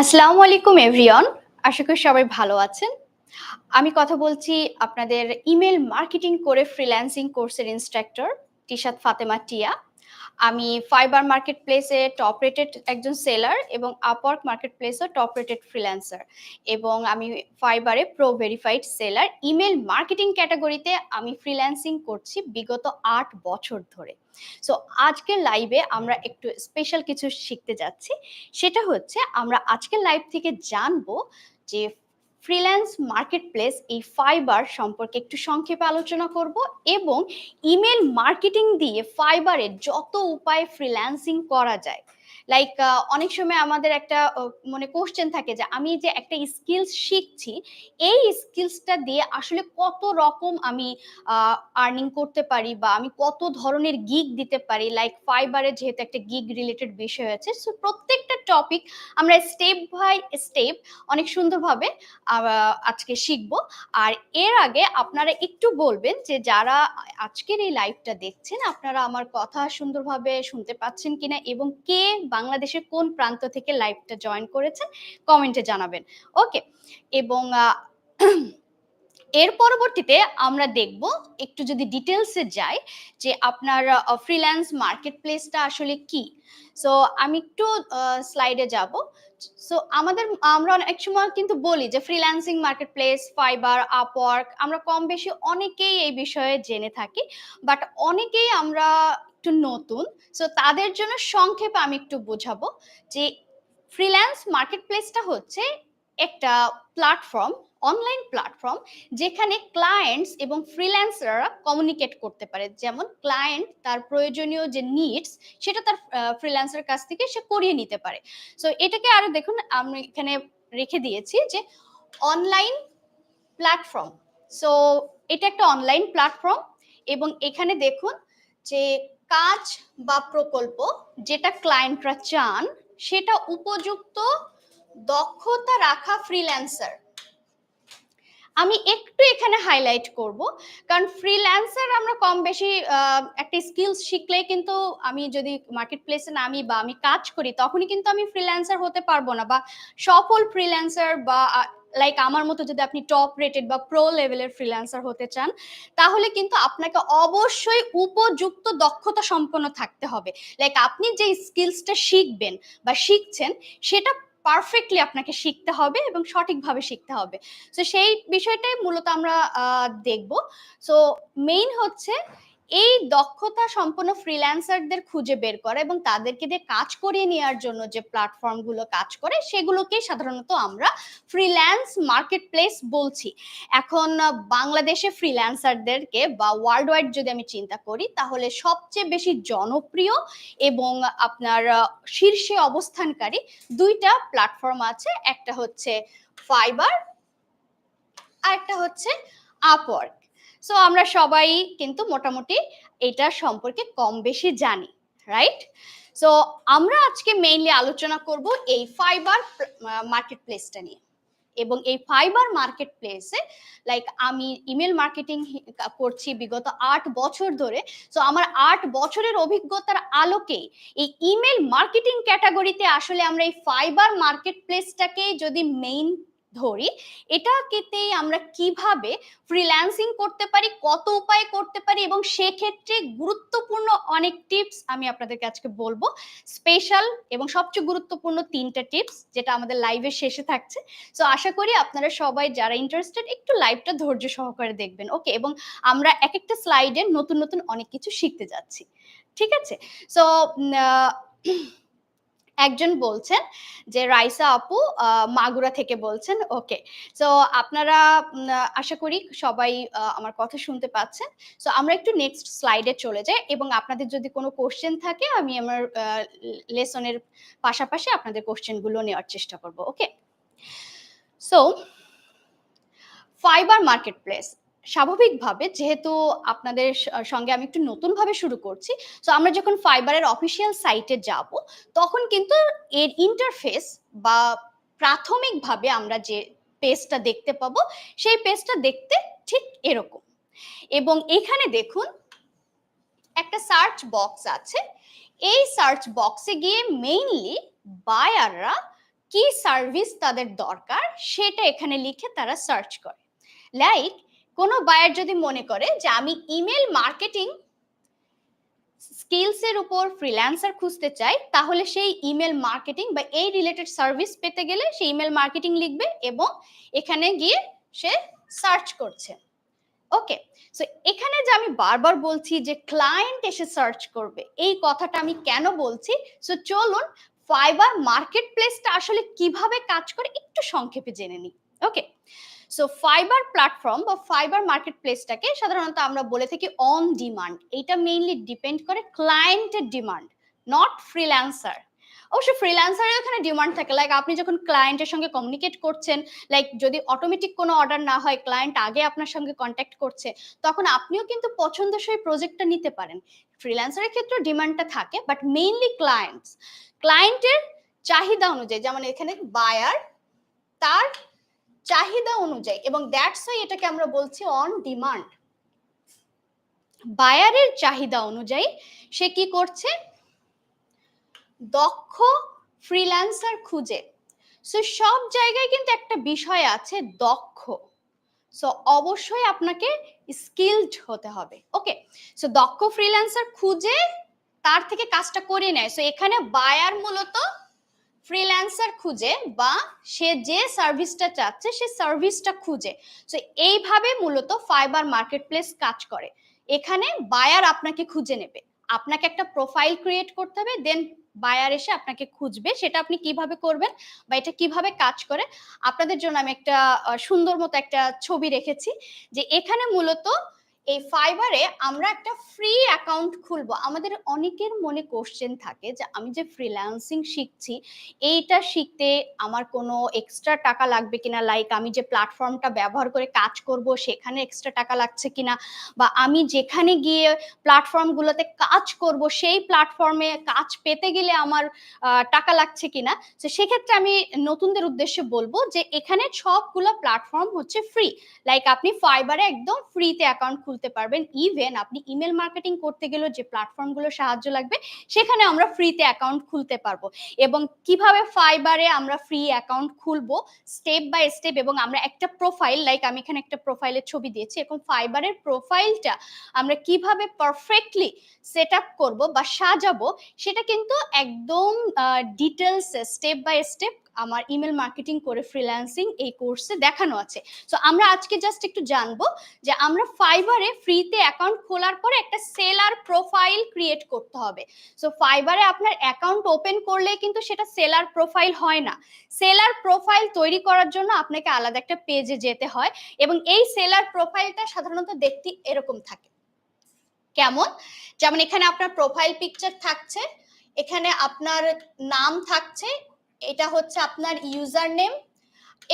আসসালামু আলাইকুম এভরিওয়ান। আশা করি সবাই ভালো আছেন। আমি কথা বলছি আপনাদের ইমেইল মার্কেটিং করে ফ্রিল্যান্সিং কোর্সের ইন্সট্রাক্টর তিশাত ফাতেমা টিয়া। আমি ফাইবার মার্কেটপ্লেসে টপ রেটেড একজন সেলার এবং আপওয়ার্ক মার্কেটপ্লেসেও টপ রেটেড ফ্রিল্যান্সার এবং আমি ফাইবারে pro verified seller. Email marketing ক্যাটাগরিতে আমি ফ্রিল্যান্সিং করছি বিগত ৮ বছর ধরে। সো আজকের লাইভে আমরা একটু স্পেশাল কিছু শিখতে যাচ্ছি। সেটা হচ্ছে আমরা আজকের লাইভ থেকে জানবো যে ফ্রিল্যান্স মার্কেটপ্লেস এই ফাইবার সম্পর্কে একটু সংক্ষেপে আলোচনা করব এবং ইমেল মার্কেটিং দিয়ে ফাইবারে যত উপায়ে ফ্রিল্যান্সিং করা যায়। লাইক অনেক সময় আমাদের একটা মানে কোশ্চেন থাকে যে আমি যে একটা স্কিলস শিখছি, এই স্কিলসটা দিয়ে আসলে কত রকম আমি আর্নিং করতে পারি বা আমি কত ধরনের গিগ দিতে পারি। লাইক ফাইবারে যেহেতু একটা গিগ রিলেটেড বিষয় আছে, সো প্রত্যেকটা টপিক আমরা স্টেপ বাই স্টেপ অনেক সুন্দরভাবে আজকে শিখব। আর এর আগে আপনারা একটু বলবেন যে যারা আজকের এই লাইভটা দেখছেন আপনারা আমার কথা সুন্দরভাবে শুনতে পাচ্ছেন কিনা এবং কে বাংলাদেশের কোন প্রান্ত থেকে লাইভটা জয়েন করেছেন কমেন্টে জানাবেন। ওকে, এবং এর পরবর্তীতে আমরা দেখব একটু যদি ডিটেলসে যাই যে আপনার ফ্রিল্যান্স মার্কেটপ্লেসটা আসলে কি। সো আমি একটু স্লাইডে যাব। সো আমরা অনেক সময় কিন্তু বলি যে ফ্রিল্যান্সিং মার্কেটপ্লেস, ফাইবার, আপওয়ার্ক, আমরা কম বেশি অনেকেই এই বিষয়ে জেনে থাকি, বাট অনেকেই আমরা একটু নতুন। সো তাদের জন্য সংক্ষেপে আমি একটু বোঝাবো যে ফ্রিল্যান্স মার্কেটপ্লেসটা হচ্ছে একটা প্ল্যাটফর্ম, অনলাইন প্ল্যাটফর্ম, যেখানে ক্লায়েন্টস এবং ফ্রিল্যান্সাররা কমিউনিকেট করতে পারে। যেমন ক্লায়েন্ট তার প্রয়োজনীয় যে নিডস সেটা তার ফ্রিল্যান্সার কাছ থেকে সে করিয়ে নিতে পারে। সো এটাকে আরো দেখুন, আমি এখানে রেখে দিয়েছি যে অনলাইন প্ল্যাটফর্ম। সো এটা একটা অনলাইন প্ল্যাটফর্ম এবং এখানে দেখুন যে কাজ বা প্রকল্প যেটা ক্লায়েন্টরা চান সেটা উপযুক্ত দক্ষতা রাখা ফ্রিল্যান্সার। আমি একটু এখানে হাইলাইট করব, কারণ ফ্রিল্যান্সার আমরা কম বেশি একটা স্কিলস শিখলে কিন্তু আমি যদি মার্কেট প্লেসে নামি বা আমি কাজ করি তখনই কিন্তু আমি ফ্রিল্যান্সার হতে পারবো না, বা সফল ফ্রিল্যান্সার বা লাইক আমার মতো যদি আপনি টপ রেটেড বা প্রো লেভেলের ফ্রিল্যান্সার হতে চান তাহলে কিন্তু আপনাকে অবশ্যই উপযুক্ত দক্ষতা সম্পন্ন থাকতে হবে। লাইক আপনি যে স্কিলসটা শিখবেন বা শিখছেন সেটা পারফেক্টলি আপনাকে শিখতে হবে এবং সঠিকভাবে শিখতে হবে। সো সেই বিষয়টাই মূলত আমরা দেখব। সো মেইন হচ্ছে এই দক্ষতা সম্পন্ন ফ্রিল্যান্সারদের খুঁজে বের করা এবং তাদেরকে দিয়ে কাজ করিয়ে নেওয়ার জন্য যে প্ল্যাটফর্মগুলো কাজ করে সেগুলোকেই সাধারণত আমরা ফ্রিল্যান্স মার্কেটপ্লেস বলছি। এখন বাংলাদেশে ফ্রিল্যান্সারদেরকে বা ওয়ার্ল্ড ওয়াইড যদি আমি চিন্তা করি তাহলে সবচেয়ে বেশি জনপ্রিয় এবং আপনার শীর্ষে অবস্থানকারী দুইটা প্ল্যাটফর্ম আছে। একটা হচ্ছে ফাইবার আর একটা হচ্ছে আপওয়ার্ক। সো আমরা সবাই কিন্তু মোটামুটি এটা সম্পর্কে কম বেশি জানি, রাইট? সো আমরা আজকে মেইনলি আলোচনা করব এই ফাইবার মার্কেটপ্লেসটা নিয়ে। এবং এই ফাইবার মার্কেটপ্লেসে লাইক আমি ইমেল মার্কেটিং করছি বিগত ৮ বছর ধরে। সো আমার ৮ বছরের অভিজ্ঞতার আলোকে এই ইমেল মার্কেটিং ক্যাটাগরিতে আসলে আমরা এই ফাইবার মার্কেটপ্লেসটাকে যদি মেইন ধরি, এটাকেতেই আমরা কিভাবে ফ্রিল্যান্সিং করতে পারি, কত উপায়ে করতে পারি এবং সেক্ষেত্রে গুরুত্বপূর্ণ অনেক টিপস আমি আপনাদেরকে আজকে বলবো। স্পেশাল এবং সবচেয়ে গুরুত্বপূর্ণ ৩টা টিপস যেটা আমাদের লাইভের শেষে থাকছে। সো আশা করি আপনারা সবাই যারা ইন্টারেস্টেড একটু লাইভটা ধৈর্য সহকারে দেখবেন। ওকে, এবং আমরা এক একটা স্লাইডে নতুন নতুন অনেক কিছু শিখতে যাচ্ছি, ঠিক আছে? সো একজন বলছেন যে রাইসা আপু মাগুরা থেকে বলছেন। ওকে, সো আপনারা আশা করি সবাই আমার কথা শুনতে পাচ্ছেন। সো আমরা একটু নেক্সট স্লাইডে চলে যাই এবং আপনাদের যদি কোনো কোশ্চেন থাকে আমি আমার লেসনের পাশাপাশি আপনাদের কোশ্চেনগুলো নেওয়ার চেষ্টা করব। ওকে, সো ফাইবার মার্কেটপ্লেস স্বাভাবিকভাবে যেহেতু আপনাদের সঙ্গে আমি একটু নতুনভাবে শুরু করছি, সো আমরা যখন ফাইবারের অফিসিয়াল সাইটে যাব তখন কিন্তু এর ইন্টারফেস বা প্রাথমিকভাবে আমরা যে পেজটা দেখতে পাবো সেই পেজটা দেখতে ঠিক এরকম। এবং এখানে দেখুন একটা সার্চ বক্স আছে। এই সার্চ বক্সে গিয়ে মেইনলি বায়াররা কি সার্ভিস তাদের দরকার সেটা এখানে লিখে তারা সার্চ করে। লাইক কোনো বায়ার যদি মনে করে যে আমি ইমেল মার্কেটিং স্কিলসের উপর ফ্রিল্যান্সার খুঁজতে চাই, তাহলে সেই ইমেল মার্কেটিং বা এই রিলেটেড সার্ভিস পেতে গেলে সে ইমেল মার্কেটিং লিখবে এবং এখানে গিয়ে সে সার্চ করছে। ওকে, সো এখানে যে আমি বারবার বলছি যে ক্লায়েন্ট এসে সার্চ করবে, এই কথাটা আমি কেন বলছি? সো চলুন ফাইবার মার্কেট প্লেসটা আসলে কিভাবে কাজ করে একটু সংক্ষেপে জেনে নিই। ওকে, সো ফাইবার প্ল্যাটফর্ম বা ফাইবার মার্কেট প্লেসটাকে সাধারণত আমরা বলে থাকি অন ডিমান্ড। এটা মেইনলি ডিপেন্ড করে ক্লায়েন্টের ডিমান্ড, নট ফ্রিল্যান্সার। অবশ্য ফ্রিল্যান্সারের এখানে ডিমান্ড থাকে, লাইক আপনি যখন ক্লায়েন্টের সঙ্গে কমিউনিকেট করছেন, লাইক যদি অটোমেটিক কোনো অর্ডার না হয়, ক্লায়েন্ট আগে আপনার সঙ্গে কন্ট্যাক্ট করছে, তখন আপনিও কিন্তু পছন্দসই প্রজেক্টটা নিতে পারেন। ফ্রিল্যান্সারের ক্ষেত্রে ডিমান্ডটা থাকে, বাট মেইনলি ক্লায়েন্টের চাহিদা অনুযায়ী, যেমন এখানে বায়ার তার চাহিদা অনুযায়ী, এবং দ্যাটস ওয়াই এটাকে আমরা বলছি অন ডিমান্ড। বায়ারের চাহিদা অনুযায়ী সে কি করছে? দক্ষ ফ্রিল্যান্সার খুঁজে। সো সব জায়গায় কিন্তু একটা বিষয় আছে, দক্ষ। সো অবশ্যই আপনাকে স্কিলড হতে হবে। ওকে, সো দক্ষ ফ্রিল্যান্সার খুঁজে তার থেকে কাজটা করে নেয়। সো এখানে বায়ার মূলত ফ্রিল্যান্সার খুঁজে বা সে যে সার্ভিসটা চাচ্ছে সে সার্ভিসটা খুঁজে। সো এইভাবে মূলত ফাইবার মার্কেটপ্লেস কাজ করে। এখানে বায়ার আপনাকে খুঁজে নেবে, আপনাকে একটা প্রোফাইল ক্রিয়েট করতে হবে, দেন বায়ার এসে আপনাকে খুঁজবে। সেটা আপনি কিভাবে করবেন বা এটা কিভাবে কাজ করে, আপনাদের জন্য আমি একটা সুন্দর মতো একটা ছবি রেখেছি। যে এখানে মূলত এই ফাইবারে আমরা একটা ফ্রি অ্যাকাউন্ট খুলবো। আমাদের অনেকের মনে কোশ্চেন থাকে যে আমি যে ফ্রিল্যান্সিং শিখছি, এইটা শিখতে আমার কোনো এক্সট্রা টাকা লাগবে কিনা, লাইক আমি যে প্ল্যাটফর্মটা ব্যবহার করে কাজ করব সেখানে এক্সট্রা টাকা লাগছে কিনা, বা আমি যেখানে গিয়ে প্ল্যাটফর্মগুলোতে কাজ করব সেই প্ল্যাটফর্মে কাজ পেতে গেলে আমার টাকা লাগছে কিনা। তো সেক্ষেত্রে আমি নতুনদের উদ্দেশ্যে বলবো যে এখানে সবগুলো প্ল্যাটফর্ম হচ্ছে ফ্রি। লাইক আপনি ফাইবারে একদম ফ্রিতে অ্যাকাউন্ট খুলতে পারবেন। ইভেন আপনি ইমেল মার্কেটিং করতে গেলেও যে প্ল্যাটফর্মগুলো সাহায্য লাগবে সেখানে আমরা ফ্রিতে অ্যাকাউন্ট খুলতে পারবো। এবং কিভাবে ফাইবারে আমরা ফ্রি অ্যাকাউন্ট খুলবো স্টেপ বাই স্টেপ, এবং আমরা একটা প্রোফাইল, লাইক আমি এখানে একটা প্রোফাইলের ছবি দিয়েছি, এখন ফাইবারের প্রোফাইলটা আমরা কিভাবে পারফেক্টলি সেট আপ করবো বা সাজাবো, সেটা কিন্তু একদম ডিটেলস স্টেপ বাই স্টেপ আমার ইমেল মার্কেটিং করে ফ্রিল্যান্সিং এই কোর্সে দেখানো আছে। সো আমরা আজকে জাস্ট একটু জানবো যে আমরা ফাইবারে ফ্রিতে অ্যাকাউন্ট খোলার পরে একটা সেলার প্রোফাইল ক্রিয়েট করতে হবে। সো ফাইবারে আপনার অ্যাকাউন্ট ওপেন করলে কিন্তু সেটা সেলার প্রোফাইল হয় না। সেলার প্রোফাইল তৈরি করার জন্য আপনাকে আলাদা একটা পেজে যেতে হয়, এবং এই সেলার প্রোফাইলটা সাধারণত দেখতে এরকম থাকে। কেমন? যেমন এখানে আপনার প্রোফাইল পিকচার থাকছে, এখানে আপনার নাম থাকছে, এটা হচ্ছে আপনার ইউজার নেম,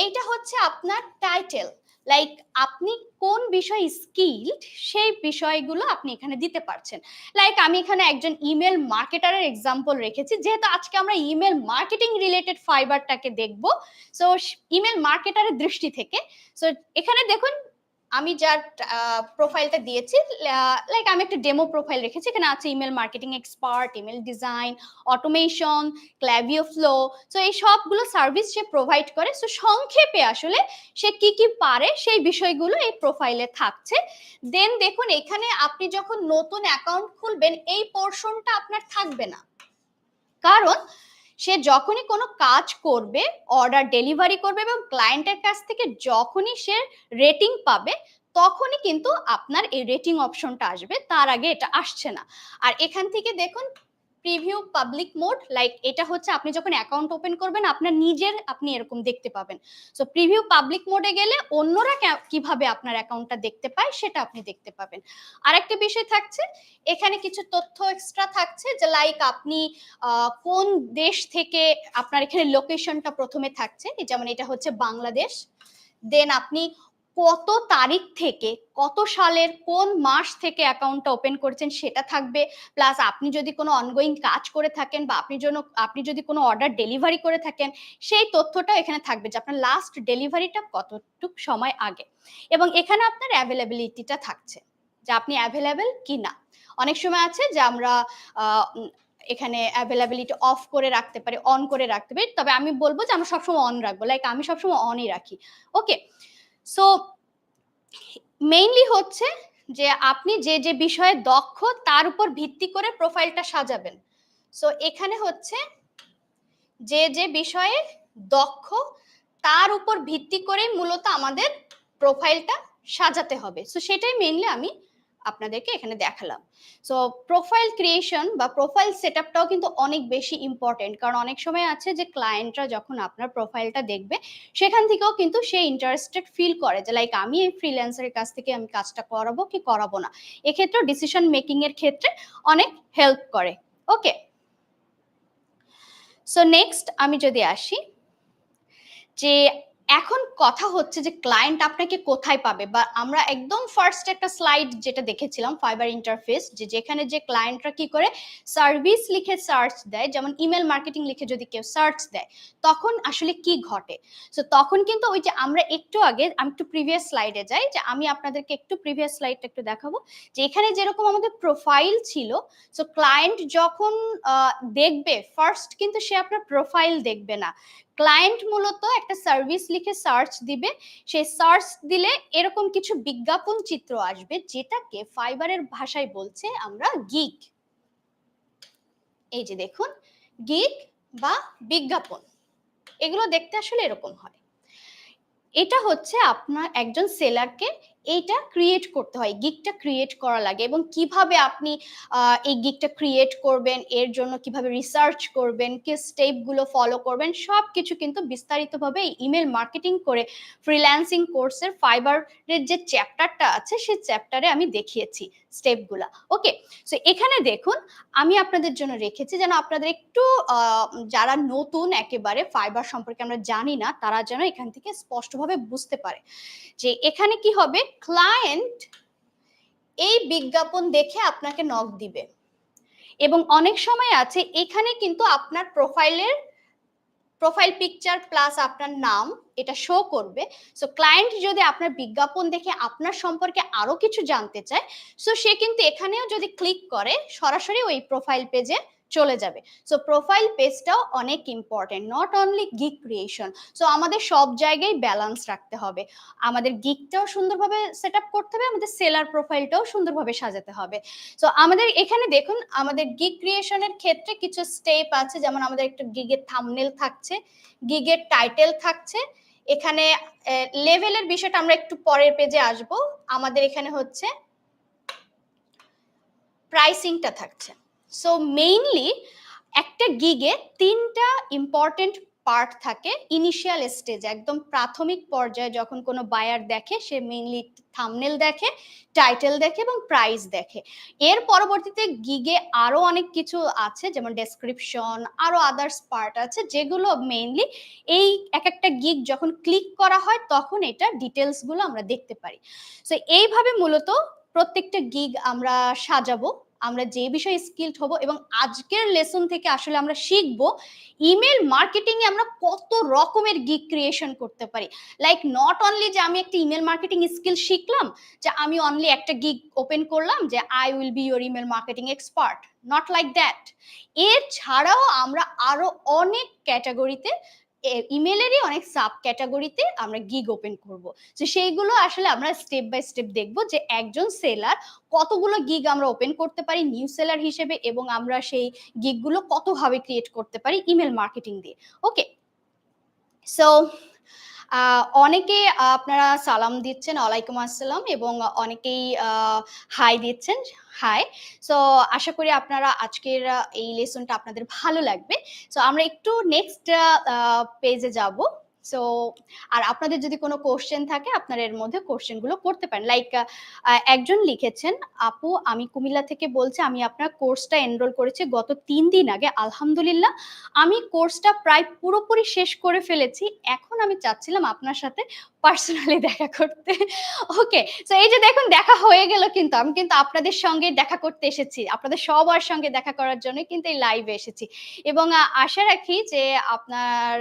এইটা হচ্ছে আপনার টাইটেল, লাইক আপনি কোন বিষয়ে স্কিলড সেই বিষয়গুলো আপনি এখানে দিতে পারছেন। লাইক আমি এখানে একজন ইমেল মার্কেটারের এক্সাম্পল রেখেছি, যেহেতু আজকে আমরা ইমেল মার্কেটিং রিলেটেড ফাইবারটাকে দেখব, সো ইমেল মার্কেটারের দৃষ্টি থেকে। সো এখানে দেখুন আমি যার প্রোফাইলটা দিয়েছি, লাইক আমি একটা ডেমো প্রোফাইল রেখেছি, এখানে আছে email marketing expert, email design, automation, Klaviyo flow. So এই সবগুলো সার্ভিস সে প্রোভাইড করে। সো সংক্ষেপে আসলে সে কি কি পারে সেই বিষয়গুলো এই প্রোফাইলে থাকছে। দেন দেখুন এখানে আপনি যখন নতুন অ্যাকাউন্ট খুলবেন এই পোর্শনটা আপনার থাকবে না, কারণ সে যখনই কোনো কাজ করবে, অর্ডার ডেলিভারি করবে এবং ক্লায়েন্টের কাছ থেকে যখনই সে রেটিং পাবে তখনই কিন্তু আপনার এই রেটিং অপশনটা আসবে, তার আগে এটা আসছে না। আর এখান থেকে দেখুন প্রিভিউ পাবলিক মোড, লাইক এটা হচ্ছে আপনি যখন অ্যাকাউন্ট ওপেন করবেন আপনার নিজের আপনি এরকম দেখতে পাবেন। সো প্রিভিউ পাবলিক মোডে গেলে অন্যরা কিভাবে আপনার অ্যাকাউন্টটা দেখতে পায় সেটা আপনি দেখতে পাবেন। আরেকটা বিষয় থাকছে, এখানে কিছু তথ্য এক্সট্রা থাকছে, যে লাইক আপনি কোন দেশ থেকে, আপনার এখানে লোকেশনটা প্রথমে থাকছে, যেমন এটা হচ্ছে বাংলাদেশ, দেন আপনি কত তারিখ থেকে, কত সালের কোন মাস থেকে অ্যাকাউন্টটা ওপেন করেছেন সেটা থাকবে, প্লাস আপনি যদি কোনো অনগোয়িং কাজ করে থাকেন বা আপনি যদি কোনো অর্ডার ডেলিভারি করে থাকেন সেই তথ্যটা এখানে থাকবে, যে আপনার লাস্ট ডেলিভারিটা কতটুকু সময় আগে, এবং এখানে আপনার অ্যাভেলেবিলিটিটা থাকছে যে আপনি অ্যাভেলেবেল কি না। অনেক সময় আছে যে আমরা এখানে অ্যাভেলেবিলিটি অফ করে রাখতে পারি, অন করে রাখতে পারি, তবে আমি বলবো যে আমরা সবসময় অন রাখবো, লাইক আমি সবসময় অনই রাখি। ওকে, সো মেইনলি হচ্ছে যে আপনি যে যে বিষয়ে দক্ষ তার উপর ভিত্তি করে প্রোফাইলটা সাজাবেন। সো এখানে হচ্ছে যে যে বিষয়ে দক্ষ তার উপর ভিত্তি করে মূলত আমাদের প্রোফাইলটা সাজাতে হবে। সো সেটাই মেইনলি আমি আপনাদেরকে এখানে দেখালাম। সো প্রোফাইল ক্রিয়েশন বা প্রোফাইল সেটআপটাও কিন্তু অনেক বেশি ইম্পর্টেন্ট, কারণ অনেক সময় আছে যে ক্লায়েন্টরা যখন আপনার প্রোফাইলটা দেখবে সেখান থেকেও কিন্তু সে ইন্টারেস্টেড ফিল করে যে লাইক আমি এই ফ্রিল্যান্সারের কাছ থেকে আমি কাজটা করাবো কি করাবো না। এক্ষেত্রেও ডিসিশন মেকিং এর ক্ষেত্রে অনেক হেল্প করে। ওকে, সো নেক্সট আমি যদি আসি যে এখন কথা হচ্ছে যে ক্লায়েন্ট আপনাকে কোথায় পাবে, বা আমরা একদম ফার্স্ট একটা স্লাইড যেটা দেখেছিলাম ফাইবার ইন্টারফেস, যে যেখানে যে ক্লায়েন্টরা কি করে সার্ভিস লিখে সার্চ দেয়, যেমন ইমেল মার্কেটিং লিখে যদি কেউ সার্চ দেয় তখন আসলে কি ঘটে। সো তখন কিন্তু ওই যে আমরা একটু আগে, আমি একটু প্রিভিয়াস স্লাইডে যাই, যে আমি আপনাদেরকে একটু প্রিভিয়াস স্লাইডটা একটু দেখাবো, যে এখানে যেরকম আমাদের প্রোফাইল ছিল, সো ক্লায়েন্ট যখন দেখবে ফার্স্ট কিন্তু সে আপনার প্রোফাইল দেখবে না, ক্লায়েন্ট মূলত একটা সার্ভিস লিখে সার্চ দিবে, সেই সার্চ দিলে এরকম কিছু বিজ্ঞাপন চিত্র আসবে, যেটাকে ফাইবারের ভাষায় বলছে আমরা গিগ। এই যে দেখুন, গিগ বা বিজ্ঞাপন, এগুলো দেখতে আসলে এরকম হয়। এটা হচ্ছে আপনার একজন সেলারকে এইটা ক্রিয়েট করতে হয়, গিগটা ক্রিয়েট করা লাগে, এবং কিভাবে আপনি এই গিগটা ক্রিয়েট করবেন, এর জন্য কিভাবে রিসার্চ করবেন, কি স্টেপগুলো ফলো করবেন, সব কিছু কিন্তু বিস্তারিতভাবে ইমেল মার্কেটিং করে ফ্রিল্যান্সিং কোর্সের ফাইবারের যে চ্যাপ্টারটা আছে সেই চ্যাপ্টারে আমি দেখিয়েছি স্টেপগুলা। ওকে, সো এখানে দেখুন আমি আপনাদের জন্য রেখেছি যেন আপনাদের একটু যারা নতুন একেবারে ফাইবার সম্পর্কে আমরা জানি না, তারা যেন এখান থেকে স্পষ্টভাবে বুঝতে পারে যে এখানে কি হবে। ক্লায়েন্ট এই বিজ্ঞাপন দেখে আপনাকে নক দিবে, এবং অনেক সময় আছে এখানে কিন্তু আপনার প্রোফাইল পিকচার প্লাস আপনার নাম এটা শো করবে। সো ক্লায়েন্ট যদি আপনার বিজ্ঞাপন দেখে আপনার সম্পর্কে আরো কিছু জানতে চায়, সো সে কিন্তু এখানেও যদি ক্লিক করে সরাসরি ওই প্রোফাইল পেজে চলে যাবে। সো প্রোফাইল পেজটাও অনেক important, not only gig creation. So আমাদের সব জায়গায় ব্যালেন্স রাখতে হবে, আমাদের গিগটাও সুন্দরভাবে সেট আপ করতে হবে, আমাদের সেলার প্রোফাইলটাও সুন্দরভাবে সাজাতে হবে। সো আমাদের এখানে দেখুন আমাদের গিগ ক্রিয়েশনের ক্ষেত্রে কিছু স্টেপ আছে, যেমন আমাদের একটা গিগের থাম্বনেল থাকছে, গিগের টাইটেল থাকছে, এখানে লেভেলের বিষয়টা আমরা একটু পরের পেজে আসব, আমাদের এখানে হচ্ছে প্রাইসিংটা থাকছে। সো মেইনলি একটা গিগে তিনটা ইম্পর্টেন্ট পার্ট থাকে ইনিশিয়াল স্টেজে, একদম প্রাথমিক পর্যায়ে যখন কোনো বায়ার দেখে সে মেইনলি থাম্বনেল দেখে, টাইটেল দেখে এবং প্রাইস দেখে। এর পরবর্তীতে গিগে আরো অনেক কিছু আছে, যেমন ডেসক্রিপশন, আরো আদার্স পার্ট আছে, যেগুলো মেইনলি এই এক একটা গিগ যখন ক্লিক করা হয় তখন এটা ডিটেলস গুলো আমরা দেখতে পারি। সো এইভাবে মূলত প্রত্যেকটা গিগ আমরা সাজাবো, আমরা যে বিষয়ে স্কিলড হব, এবং আজকের লেসন থেকে আসলে আমরা শিখব ইমেল মার্কেটিং এ আমরা কত রকমের গিগ ক্রিয়েশন করতে পারি। লাইক নট অনলি যে আমি একটা ইমেল মার্কেটিং স্কিল শিখলাম, যে আমি অনলি একটা গিগ ওপেন করলাম যে I will be your email marketing expert, not like that. এর ছাড়াও আমরা আরো অনেক ক্যাটাগরিতে, ইমেলেরই অনেক সাব ক্যাটাগরিতে আমরা গিগ ওপেন করব। তো সেইগুলো আসলে আমরা স্টেপ বাই স্টেপ দেখব যে একজন সেলার কতগুলো গিগ আমরা ওপেন করতে পারি নিউ সেলার হিসেবে, এবং আমরা সেই গিগগুলো কতভাবে ক্রিয়েট করতে পারি ইমেল মার্কেটিং দিয়ে। ওকে, সো অনেকে আপনারা সালাম দিচ্ছেন, ওয়ালাইকুম আসসালাম, এবং অনেকেই হাই দিচ্ছেন, হাই। সো আশা করি আপনারা আজকের এই লেসনটা আপনাদের ভালো লাগবে। সো আমরা একটু নেক্সট পেজে যাব। সো আর আপনাদের যদি কোনো কোশ্চেন থাকে আপনারা এর মধ্যে কোশ্চেন গুলো করতে পারেন। লাইক একজন লিখেছেন, আপু আমি কুমিল্লা থেকে বলছি, আমি আপনার কোর্সটা এনরোল করেছি গত 3 দিন আগে, আলহামদুলিল্লাহ আমি কোর্সটা প্রায় পুরোপুরি শেষ করে ফেলেছি, এখন আমি চাচ্ছিলাম আপনার সাথে পার্সোনালি দেখা করতে। ওকে, সো এই যে দেখুন দেখা হয়ে গেল, কিন্তু আমি কিন্তু আপনাদের সঙ্গে দেখা করতে এসেছি। আপনাদের সবার সঙ্গে দেখা করার জন্যই কিন্তু এই লাইভে এসেছি। এবং আশা রাখি যে আপনার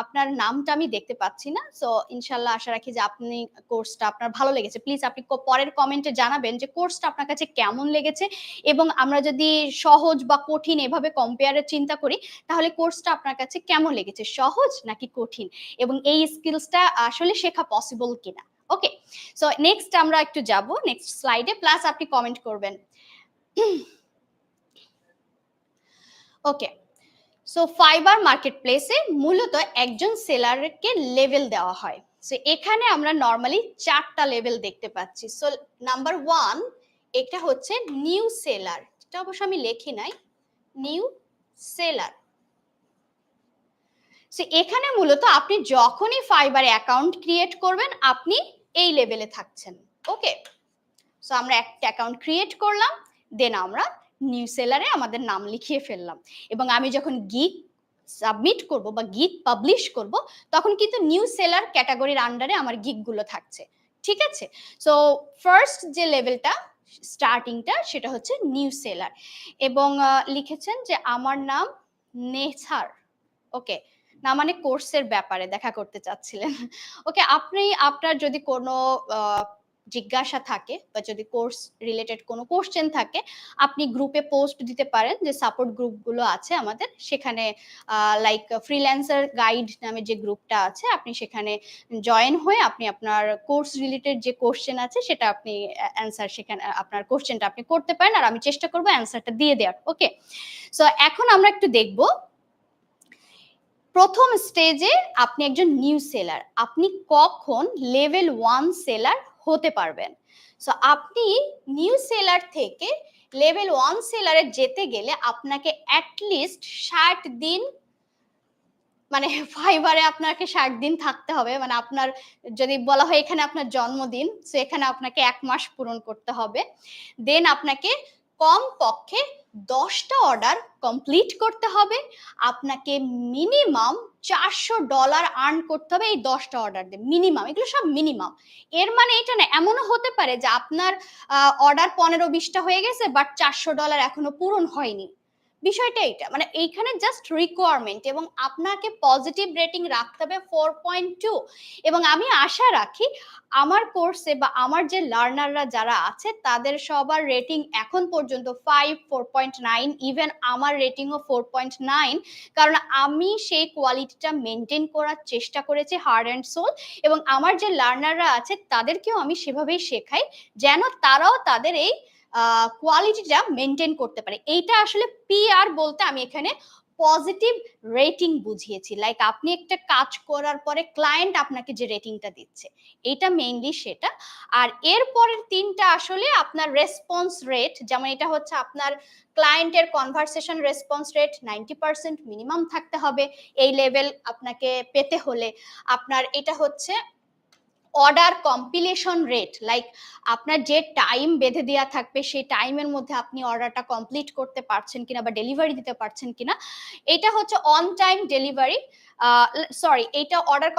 আপনার নামটা আমি দেখতে পাচ্ছি না। সো ইনশাআল্লাহ আশা রাখি যে আপনি কোর্সটা আপনার ভালো লেগেছে। প্লিজ আপনি পরের কমেন্টে জানাবেন যে কোর্সটা আপনার কাছে কেমন লেগেছে, এবং আমরা যদি সহজ বা কঠিন এভাবে কম্পেয়ারে চিন্তা করি, তাহলে কোর্সটা আপনার কাছে কেমন লেগেছে? সহজ নাকি কঠিন? এবং এই স্কিলসটা আসলে শেখা পসিবল কিনা? ওকে, সো নেক্সট আমরা একটু যাব নেক্সট স্লাইডে, প্লাস আপনি কমেন্ট করবেন। ওকে, সো ফাইবার মার্কেটপ্লেসে মূলত একজন সেলারকে লেভেল দেওয়া হয়। সো এখানে আমরা নরমালি 4টা লেভেল দেখতে পাচ্ছি। সো নাম্বার 1, এটা হচ্ছে নিউ সেলার। এটা অবশ্য আমি লিখি নাই, নিউ সেলার। সো এখানে মূলত আপনি যখনই ফাইবারে অ্যাকাউন্ট ক্রিয়েট করবেন, আপনি এই লেভেলে থাকছেন। ওকে, সো আমরা একটা অ্যাকাউন্ট ক্রিয়েট করলাম, দেন আমরা নিউ সেলারে আমাদের নাম লিখিয়ে ফেললাম, এবং আমি যখন গিগ সাবমিট করব বা গিগ পাবলিশ করব, তখন কিন্তু নিউ সেলার ক্যাটাগরির আন্ডারে আমার গিগগুলো থাকছে। ঠিক আছে, সো ফার্স্ট যে লেভেলটা স্টার্টিংটা সেটা হচ্ছে নিউ সেলার, এবং লিখেছেন যে আমার নাম নেছার। ওকে, না মানে কোর্সের ব্যাপারে দেখা করতে চাচ্ছিলেন। ওকে, আপনি আপনার যদি কোনো জিজ্ঞাসা থাকে বা যদি কোর্স রিলেটেড কোনো কোশ্চেন থাকে, আপনি গ্রুপে পোস্ট দিতে পারেন, যে সাপোর্ট গ্রুপগুলো আছে আমাদের সেখানে, লাইক ফ্রিল্যান্সার গাইড নামে যে গ্রুপটা আছে, আপনি সেখানে জয়েন হয়ে আপনি আপনার কোর্স রিলেটেড যে কোশ্চেন আছে সেটা আপনি অ্যান্সার, সেখানে আপনার কোশ্চেনটা আপনি করতে পারেন, আর আমি চেষ্টা করবো অ্যান্সারটা দিয়ে দেওয়ার। ওকে, সো এখন আমরা একটু দেখবো প্রথম স্টেজে আপনি একজন নিউ সেলার, আপনি কখন লেভেল 1 সেলার হতে পারবেন। সো আপনি নিউ সেলার থেকে লেভেল 1 সেলারে যেতে গেলে আপনাকে অ্যাটলিস্ট 60 দিন, মানে ফাইবারে আপনাকে 60 দিন থাকতে হবে। মানে আপনার যদি বলা হয় এখানে আপনার জন্মদিন, সো এখানে আপনাকে 1 মাস পূরণ করতে হবে। দেন আপনাকে কমপক্ষে 10টা অর্ডার কমপ্লিট করতে হবে। আপনাকে মিনিমাম $400 আর্ন করতে হবে এই 10টা অর্ডার দিয়ে, মিনিমাম। এগুলো সব মিনিমাম। এর মানে এটা না, এমনও হতে পারে যে আপনার অর্ডার 15-20টা হয়ে গেছে, বাট $400 এখনো পূরণ হয়নি। বিষয়টা এটা, মানে এইখানে জাস্ট রিকোয়ারমেন্ট, এবং আপনাকে পজিটিভ রেটিং রাখতে হবে 4.2। এবং আমি আশা রাখি আমার কোর্সে বা আমার যে লার্নাররা যারা আছে তাদের সবার রেটিং এখন পর্যন্ত 5, 4.9, ইভেন আমার রেটিংও 4.9, কারণ আমি সেই কোয়ালিটিটা মেনটেন করার চেষ্টা করেছি হার্ড অ্যান্ড সোল, এবং আমার যে লার্নাররা আছে তাদেরকেও আমি সেভাবেই শেখাই, যেন তারাও তাদের এই কোয়ালিটিটা মেনটেন করতে পারে। এইটা আসলে পিআর বলতে আমি এখানে পজিটিভ রেটিং বুঝিয়েছি, লাইক আপনি একটা কাজ করার পরে ক্লায়েন্ট আপনাকে যে রেটিংটা দিচ্ছে, এটা মেইনলি সেটা। আর এর পরের 3টা আসলে আপনার রেসপন্স রেট, যেমন এটা হচ্ছে আপনার ক্লায়েন্টের কনভারসেশন রেসপন্স রেট 90% মিনিমাম থাকতে হবে এই লেভেল আপনাকে পেতে হলে। আপনার এটা হচ্ছে অর্ডার কম্পিলেশন রেট, লাইক আপনার যে টাইম বেঁধে দেওয়া থাকবে সেই টাইমের মধ্যে আপনি অর্ডারটা কমপ্লিট করতে পারছেন কিনা বা ডেলিভারি দিতে পারছেন কিনা। এটা হচ্ছে অন টাইম ডেলিভারি, সরি, এটা অর্ডার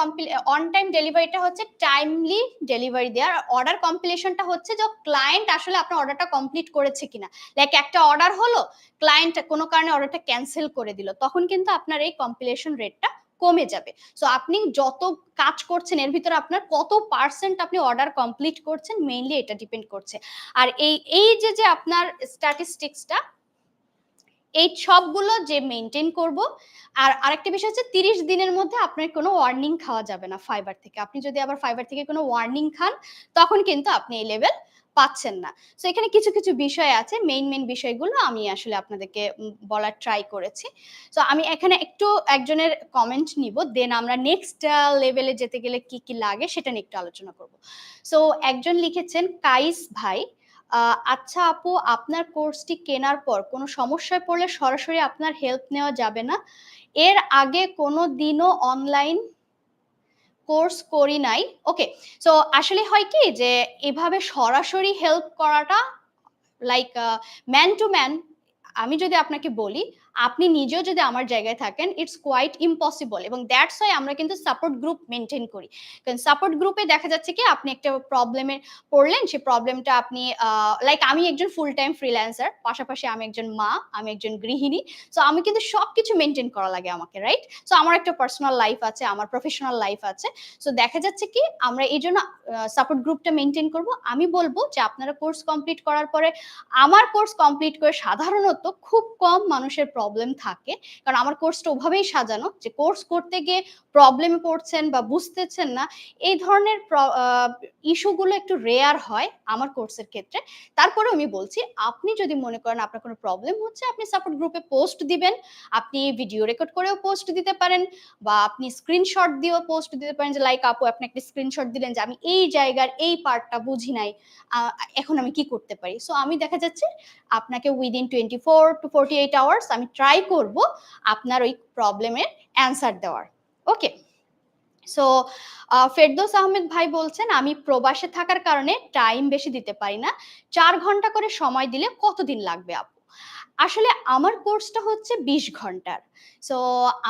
অন টাইম ডেলিভারিটা হচ্ছে টাইমলি ডেলিভারি দেওয়ার। অর্ডার কম্পিলেশনটা হচ্ছে যে ক্লায়েন্ট আসলে আপনার অর্ডারটা কমপ্লিট করেছে কিনা। লাইক একটা অর্ডার হলো, ক্লায়েন্ট কোনো কারণে অর্ডারটা ক্যান্সেল করে দিল, তখন কিন্তু আপনার এই কম্পিলেশন রেটটা কমে যাবে। সো আপনি যত কাজ করছেন এর ভিতরে আপনার কত পার্সেন্ট আপনি অর্ডার কমপ্লিট করছেন, মেইনলি এটা ডিপেন্ড করছে। আর এই যে আপনার স্ট্যাটিস্টিক্সটা, এই সবগুলো যে মেনটেন করব। আর আরেকটা বিষয় হচ্ছে 30 দিনের মধ্যে আপনার কোনো ওয়ার্নিং খাওয়া যাবে না ফাইবার থেকে। আপনি যদি আবার ফাইবার থেকে কোনো ওয়ার্নিং খান, তখন কিন্তু আপনি এই লেভেল পাচ্ছেন না। সো এখানে কিছু কিছু বিষয় আছে, মেইন বিষয়গুলো আমি আসলে আপনাদেরকে বলার ট্রাই করেছি। সো আমি এখানে একটু একজনের কমেন্ট নিব, দেন আমরা নেক্সট লেভেলে যেতে গেলে কি কি লাগে সেটা নিয়ে একটু আলোচনা করব। সো একজন লিখেছেন কাইস ভাই, আচ্ছা আপু, আপনার কোর্সটি কেনার পর কোনো সমস্যায় পড়লে সরাসরি আপনার হেল্প নেওয়া যাবে না? এর আগে কোনো দিনও অনলাইন কোর্স করি নাই। ওকে, সো আসলে হয় কি যে এভাবে সরাসরি হেল্প করাটা, লাইক ম্যান টু ম্যান, আমি যদি আপনাকে বলি, আপনি নিজেও যদি আমার জায়গায় থাকেন, ইটস কোয়াইট ইম্পসিবল, এবং দ্যাটস ওয়াই আমরা কিন্তু সাপোর্ট গ্রুপ মেনটেন করি। কারণ সাপোর্ট গ্রুপে দেখা যাচ্ছে কি আপনি একটা প্রবলেমে পড়লেন, সেই প্রবলেমটা আপনি লাইক আমি একজন ফুল টাইম ফ্রিল্যান্সার, পাশাপাশি আমি একজন মা, আমি একজন গৃহিণী। সো আমি কিন্তু সবকিছু মেনটেন করা লাগে আমাকে, রাইট? সো আমার একটা পার্সোনাল লাইফ আছে, আমার প্রফেশনাল লাইফ আছে। সো দেখা যাচ্ছে কি আমরা এই জন্য সাপোর্ট গ্রুপটা মেনটেন করব। আমি বলবো যে আপনারা কোর্স কমপ্লিট করার পরে, আমার কোর্স কমপ্লিট করে সাধারণত খুব কম মানুষের প্রবলেম থাকে, কারণ আমার কোর্সটা ওভাবেই সাজানো যে কোর্স করতে গিয়ে প্রবলেমে পড়ছেন বা বুঝতেছেন না, এই ধরনের ইস্যুগুলো একটু রেয়ার হয় আমার কোর্সের ক্ষেত্রে। তারপরে আমি বলছি, আপনি যদি মনে করেন আপনার কোনো প্রবলেম হচ্ছে, আপনি সাপোর্ট গ্রুপে পোস্ট দিবেন, আপনি ভিডিও রেকর্ড করেও পোস্ট দিতে পারেন, বা আপনি স্ক্রিনশট দিয়েও পোস্ট দিতে পারেন, যে লাইক আপু আপনি একটা স্ক্রিনশট দিলেন যে আমি এই জায়গার এই পার্টটা বুঝি নাই, এখন আমি কি করতে পারি। সো আমি দেখা যাচ্ছে আপনাকে উইদিন 24 to 48 আওয়ার্স আমি ট্রাই করব আপনার ওই প্রবলেমের অ্যান্সার দেওয়ার। ওকে। সো ফেরদৌস আহমেদ ভাই বলছেন, আমি প্রবাসে থাকার কারণে টাইম বেশি দিতে পারি না, 4 ঘন্টা করে সময় দিলে কতদিন লাগবে আপু? আসলে আমার কোর্সটা হচ্ছে 20 ঘন্টার। সো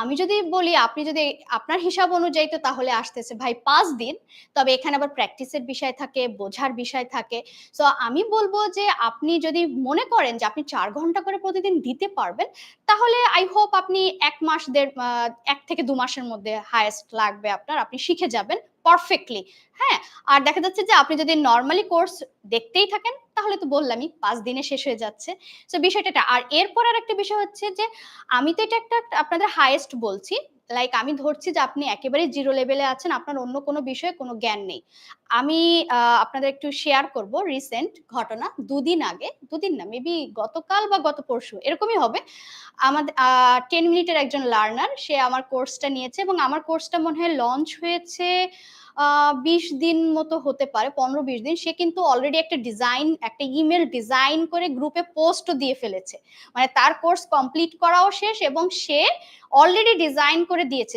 আমি যদি বলি, আপনি যদি আপনার হিসাব অনুযায়ী, তো তাহলে আসতেছে ভাই 5 দিন। তবে এখানে আবার প্র্যাকটিসের বিষয় থাকে, বোঝার বিষয় থাকে। সো আমি বলবো যে আপনি যদি মনে করেন যে আপনি 4 ঘন্টা করে প্রতিদিন দিতে পারবেন, তাহলে আই হোপ আপনি 1 মাস 1 থেকে 2 মাসের মধ্যে হাইয়েস্ট লাগবে আপনার, আপনি শিখে যাবেন পারফেক্টলি। হ্যাঁ, আর দেখা যাচ্ছে যে আপনি যদি নর্মালি কোর্স দেখতেই থাকেন, তাহলে তো বললামই 5 দিনে শেষ হয়ে যাচ্ছে। সো বিষয়টা এটা। আর এরপর আর একটা বিষয় হচ্ছে যে আমি তো এটা একটা আপনাদের হাইয়েস্ট বলছি, লাইক আমি ধরছি যে আপনি একেবারে জিরো লেভেলে আছেন, আপনার অন্য কোনো বিষয়ে কোনো জ্ঞান নেই। আমি আপনাদের একটু শেয়ার করব রিসেন্ট ঘটনা। 2 দিন আগে, 2 দিন না, মেবি গতকাল বা গত পরশু এরকমই হবে। আমাদের 10 মিনিটের একজন লার্নার, সে আমার কোর্সটা নিয়েছে, এবং আমার কোর্সটা মনে হয় লঞ্চ হয়েছে 20 দিন মতো হতে পারে, 15-20 দিন। সে কিন্তু অলরেডি একটা ডিজাইন, একটা ইমেল ডিজাইন করে গ্রুপে পোস্টও দিয়ে ফেলেছে। মানে তার কোর্স কমপ্লিট করাও শেষ, এবং সে অলরেডি ডিজাইন করে দিয়েছে।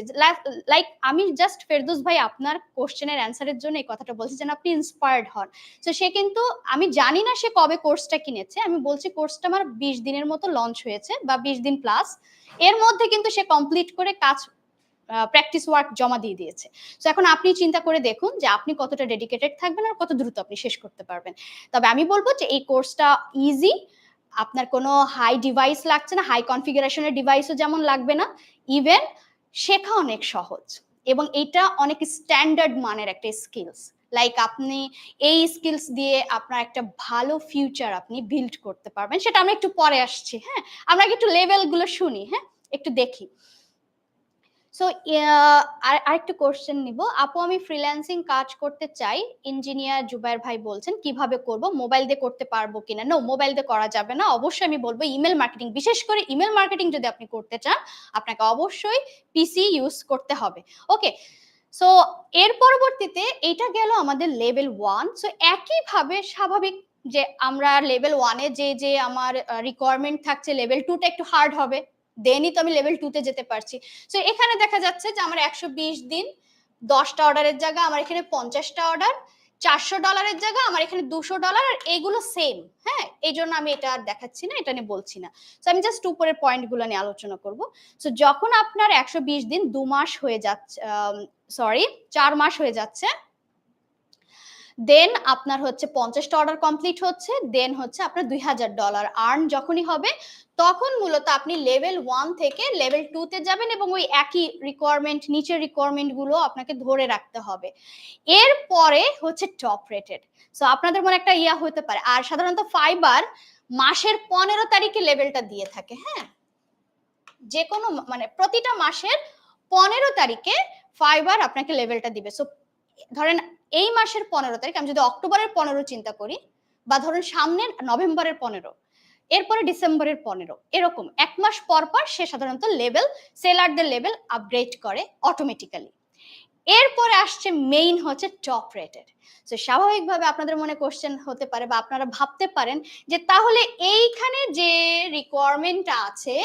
লাইক আমি জাস্ট ফেরদৌস ভাই আপনার কোশ্চেনের অ্যান্সারের জন্য এই কথাটা বলছি, যেন আপনি ইন্সপায়ার্ড হন। তো সে কিন্তু, আমি জানি না সে কবে কোর্সটা কিনেছে, আমি বলছি কোর্সটা আমার 20 দিনের মতো লঞ্চ হয়েছে, বা 20 দিন প্লাস। এর মধ্যে কিন্তু সে কমপ্লিট করে কাজ, প্র্যাকটিস ওয়ার্ক জমা দিয়ে দিয়েছে। সো এখন আপনি চিন্তা করে দেখুন যে আপনি কতটা ডেডিকেটেড থাকবেন আর কত দ্রুত আপনি শেষ করতে পারবেন। তবে আমি বলবো যে এই কোর্সটা ইজি, আপনার কোনো হাই ডিভাইস লাগছে না, হাই কনফিগারেশনের ডিভাইসও যেমন লাগবে না, ইভেন শেখা অনেক সহজ, এবং এটা অনেক স্ট্যান্ডার্ড মানের একটা স্কিলস। লাইক আপনি এই স্কিলস দিয়ে আপনার একটা ভালো ফিউচার আপনি বিল্ড করতে পারবেন। সেটা আমরা একটু পরে আসছি। হ্যাঁ, আমরা একটু লেভেলগুলো শুনি, হ্যাঁ একটু দেখি। সো আরেকটা কোশ্চেন নিব। আপু আমি ফ্রিল্যান্সিং কাজ করতে চাই, ইঞ্জিনিয়ার জুবাইর ভাই বলছেন কিভাবে করব, মোবাইল দিয়ে করতে পারবো কিনা? নো, মোবাইল দিয়ে করা যাবে না। অবশ্যই আমি বলবো ইমেল মার্কেটিং, বিশেষ করে ইমেল মার্কেটিং যদি আপনি করতে চান, আপনাকে অবশ্যই পিসি ইউজ করতে হবে। ওকে। সো এর পরবর্তীতে এটা গেল আমাদের লেভেল 1। সো একইভাবে স্বাভাবিক যে আমরা লেভেল 1-এ যে আমার রিকোয়ারমেন্ট থাকছে, লেভেল 2টা একটু হার্ড হবে, দেনই তো আমি লেভেল 2-তে যেতে পারছি। সো এখানে দেখা যাচ্ছে যে আমার 120 দিন, 10টা অর্ডারের জায়গা আমার এখানে 50টা অর্ডার, $400 জায়গা আমার এখানে $200, আর এইগুলো সেম। হ্যাঁ, এই জন্য আমি এটা আর দেখাচ্ছি না, এটা নিয়ে বলছি না। সো আমি জাস্ট উপরের পয়েন্টগুলো নিয়ে আলোচনা করব। সো যখন আপনার 120 দিন 2 মাস হয়ে যাচ্ছে, সরি 4 মাস হয়ে যাচ্ছে, দেন আপনার হচ্ছে 50টা অর্ডার কমপ্লিট হচ্ছে, দেন হচ্ছে আপনার $2000 আর্ন যখনই হবে, তখন মূলত আপনি লেভেল 1 থেকে লেভেল 2-তে যাবেন, এবং ওই একই রিকোয়ারমেন্ট, নিচের রিকোয়ারমেন্ট গুলো আপনাকে ধরে রাখতে হবে। এরপরে হচ্ছে টপ রেটেড। সো আপনাদের মনে একটা ইয়া হতে পারে, আর সাধারণত ফাইবার মাসের 15 তারিখে লেভেলটা দিয়ে থাকে। হ্যাঁ, যে কোনো মানে প্রতিটা মাসের 15 তারিখে ফাইবার আপনাকে লেভেলটা দিবে। সো ধরেন এই মাসের 15 তারিখ, আমি যদি অক্টোবরের 15 চিন্তা করি, বা ধরুন সামনের নভেম্বরের 15, এরপরে ডিসেম্বরের 15, এরকম 1 মাস পর পর সে সাধারণত লেভেল, সেলারদের লেভেল আপগ্রেড করে অটোমেটিক্যালি। এরপরে আসছে মেইন হচ্ছে টপ রেটেড। তো স্বাভাবিকভাবে আপনাদের মনে কোশ্চেন হতে পারে, বা আপনারা ভাবতে পারেন যে তাহলে এইখানে যে রিকোয়ারমেন্টটা আছে,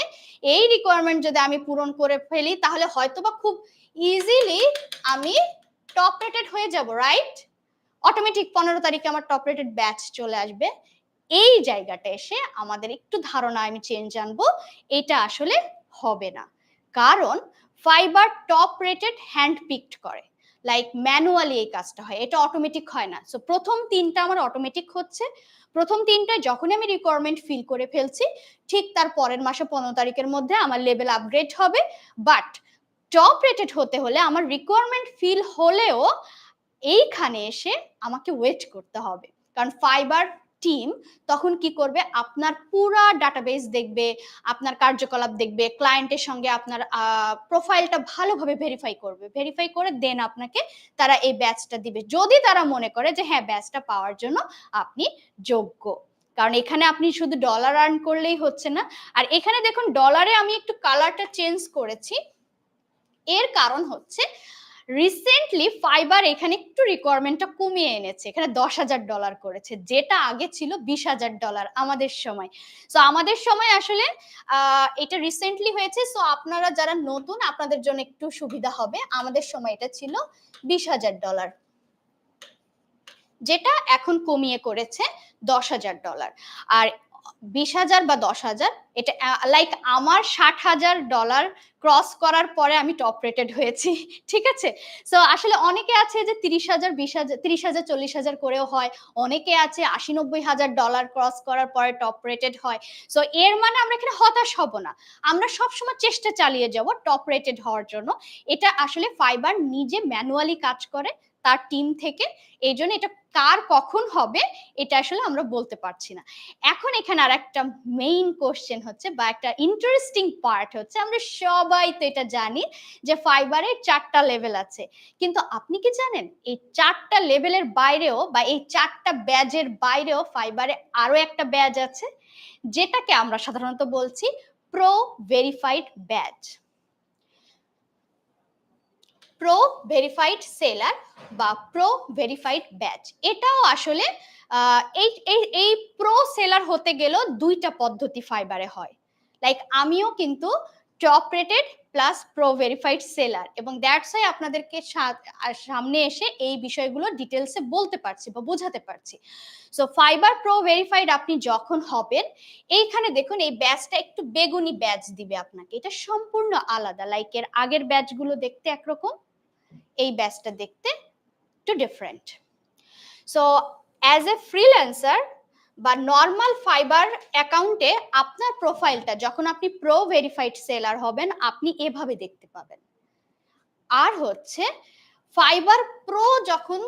এই রিকোয়ারমেন্ট যদি আমি পূরণ করে ফেলি, তাহলে হয়তোবা খুব ইজিলি আমি টপ রেটেড হয়ে যাব, রাইট? অটোমেটিক 15 তারিখে আমার টপ রেটেড ব্যাচ চলে আসবে। এই জায়গাটা এসে আমাদের একটু ধারণা আমি চেঞ্জ আনবো, এটা আসলে হবে না। কারণ fiber top rated hand picked করে, লাইক ম্যানুয়ালি এই কাজটা হয়, এটা অটোমেটিক হয় না। সো প্রথম 3টা আমার অটোমেটিক হচ্ছে, প্রথম 3টায় যখনই আমি রিকোয়ারমেন্ট ফিল করে ফেলছি, ঠিক তার পরের মাসে 15 তারিখের মধ্যে আমার লেভেল আপগ্রেড হবে। বাট টপ রেটেড হতে হলে আমার রিকোয়ারমেন্ট ফিল হলেও এইখানে এসে আমাকে ওয়েট করতে হবে, কারণ ফাইবার টিম তখন কি করবে, আপনার পুরা ডাটাবেস দেখবে, আপনার কার্যকলাপ দেখবে, ক্লায়েন্টের সঙ্গে আপনার প্রোফাইলটা ভালোভাবে ভেরিফাই করবে, ভেরিফাই করে দেন আপনাকে তারা এই ব্যাচটা দিবে, যদি তারা মনে করে যে হ্যাঁ ব্যাচটা পাওয়ার জন্য আপনি যোগ্য। কারণ এখানে আপনি শুধু ডলার আর্ন করলেই হচ্ছে না। আর এখানে দেখুন ডলারে আমি একটু কালারটা চেঞ্জ করেছি, এর কারণ হচ্ছে রিসেন্টলি ফাইবার এখানে একটু রিকোয়ারমেন্টটা কমিয়ে এনেছে, এখানে $10,000 করেছে, যেটা আগে ছিল $20,000 আমাদের সময়। সো আমাদের সময় আসলে এটা রিসেন্টলি হয়েছে, সো আপনারা যারা নতুন আপনাদের জন্য একটু সুবিধা হবে, আমাদের সময় এটা ছিল $20,000, যেটা এখন কমিয়ে করেছে $10,000। আর 20,000 বা 10,000 এটা লাইক আমার $60,000 ক্রস করার পরে আমি টপ রেটেড হয়েছি, ঠিক আছে। সো আসলে অনেকে আছে যে 30,000 20,000 30,000 40,000 করেও হয়, অনেকে আছে 80-90,000 ক্রস করার পরে টপ রেটেড হয়। সো এর মানে আমরা এখানে হতাশ হব না, আমরা সবসময় চেষ্টা চালিয়ে যাব টপ রেটেড হওয়ার জন্য। এটা আসলে ফাইবার নিজে ম্যানুয়ালি কাজ করে তার টিম থেকে, এই জন্য এটা কার কখন হবে এটা আসলে আমরা বলতে পারছি না। এখন এখানে আর একটা মেইন কোশ্চেন হচ্ছে বা একটা ইন্টারেস্টিং পার্ট হচ্ছে, আমরা সবাই তো এটা জানি যে ফাইবারের 4টা লেভেল আছে, কিন্তু আপনি কি জানেন এই 4টা লেভেলের বাইরেও বা এই 4টা ব্যাজের বাইরেও ফাইবারে আরো একটা ব্যাজ আছে, যেটাকে আমরা সাধারণত বলছি pro verified badge, pro verified seller বা প্রো ভেরিফাইড ব্যাচ। এটাও আসলে এই প্রো সেলার হতে গেলেও 2টা পদ্ধতি ফাইবারে হয়, লাইক আমিও কিন্তু top rated plus pro verified seller, এবং দ্যাটস ওয়াই আপনাদেরকে সামনে এসে এই বিষয়গুলো ডিটেলসে বলতে পারছি বা বোঝাতে পারছি। সো ফাইবার প্রো ভেরিফাইড আপনি যখন হবেন, এইখানে দেখুন এই ব্যাচটা একটু বেগুনি ব্যাচ দিবে আপনাকে, এটা সম্পূর্ণ আলাদা, লাইক এর আগের ব্যাচগুলো দেখতে একরকম, এই ব্যাচটা দেখতে একটু different. So as a freelancer বা নর্মাল ফাইবার অ্যাকাউন্টে আপনার প্রোফাইলটা যখন আপনি প্রো ভেরিফাইড সেলার হবেন আপনি এভাবে দেখতে পাবেন। আর হচ্ছে ফাইবার প্রো যখন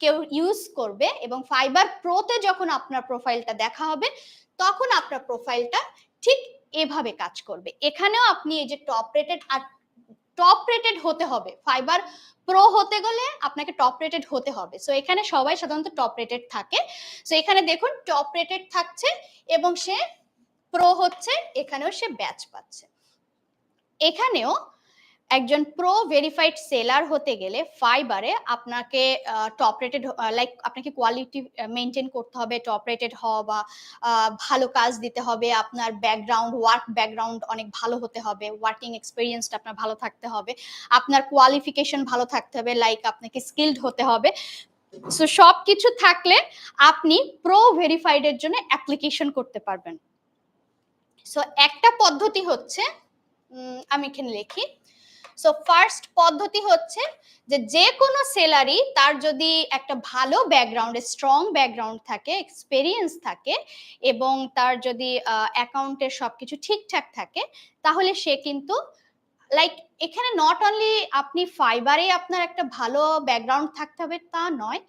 কেউ ইউজ করবে এবং ফাইবার প্রোতে যখন আপনার প্রোফাইলটা দেখা হবে, তখন আপনার প্রোফাইলটা ঠিক এভাবে কাজ করবে। এখানেও আপনি এই যে টপ রেটেড, আর টপ রেটেড হতে হবে, ফাইবার প্রো হতে গেলে আপনাকে টপ রেটেড হতে হবে। সো এখানে সবাই সাধারণত টপ রেটেড থাকে, সো এখানে দেখুন টপ রেটেড থাকছে এবং সে প্রো হচ্ছে, এখানেও সে ব্যাচ পাচ্ছে। এখানেও একজন প্রো ভেরিফাইড সেলার হতে গেলে ফাইবারে আপনাকে টপ রেটেড, লাইক আপনাকে কোয়ালিটি মেনটেন করতে হবে, টপ রেটেড হওয়া বা ভালো কাজ দিতে হবে, আপনার ব্যাকগ্রাউন্ড ওয়ার্ক ব্যাকগ্রাউন্ড অনেক ভালো হতে হবে, ওয়ার্কিং এক্সপিরিয়েন্সটা আপনার ভালো থাকতে হবে, আপনার কোয়ালিফিকেশন ভালো থাকতে হবে, লাইক আপনাকে স্কিলড হতে হবে। সো সব কিছু থাকলে আপনি প্রো ভেরিফাইডের জন্য অ্যাপ্লিকেশন করতে পারবেন। সো একটা পদ্ধতি হচ্ছে, আমি এখানে লিখি, সো ফার্স্ট পদ্ধতি হচ্ছে যে কোনো সেলারই তার যদি একটা ভালো ব্যাকগ্রাউন্ড, স্ট্রং ব্যাকগ্রাউন্ড থাকে, এক্সপেরিয়েন্স থাকে এবং তার যদি অ্যাকাউন্টের সবকিছু ঠিকঠাক থাকে, তাহলে সে কিন্তু লাইক এখানে নট অনলি আপনি ফাইবারে আপনার একটা ভালো ব্যাকগ্রাউন্ড থাকতে হবে তা নয়,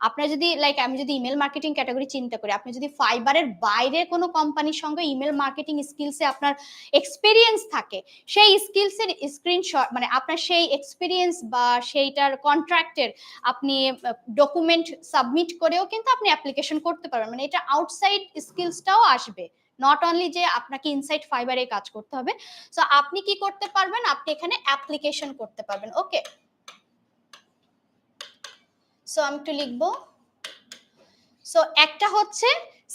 আপনার যদি লাইক আমি যদি ইমেল মার্কেটিং ক্যাটাগরি চিন্তা করি, আপনি যদি ফাইবারের বাইরে কোনো কোম্পানির সঙ্গে ইমেল মার্কেটিং স্কিলসে আপনার এক্সপিরিয়েন্স থাকে, সেই স্কিলসের স্ক্রিনশট মানে আপনার সেই এক্সপিরিয়েন্স বা সেইটার কন্ট্রাক্টের আপনি ডকুমেন্ট সাবমিট করেও কিন্তু আপনি অ্যাপ্লিকেশন করতে পারবেন, মানে এটা আউটসাইড স্কিলসটাও আসবে, নট অনলি যে আপনাকে ইনসাইড ফাইবারে কাজ করতে হবে। সো আপনি কি করতে পারবেন, আপনি এখানে অ্যাপ্লিকেশন করতে পারবেন। ওকে, সো আমি একটু লিখবো। সো একটা হচ্ছে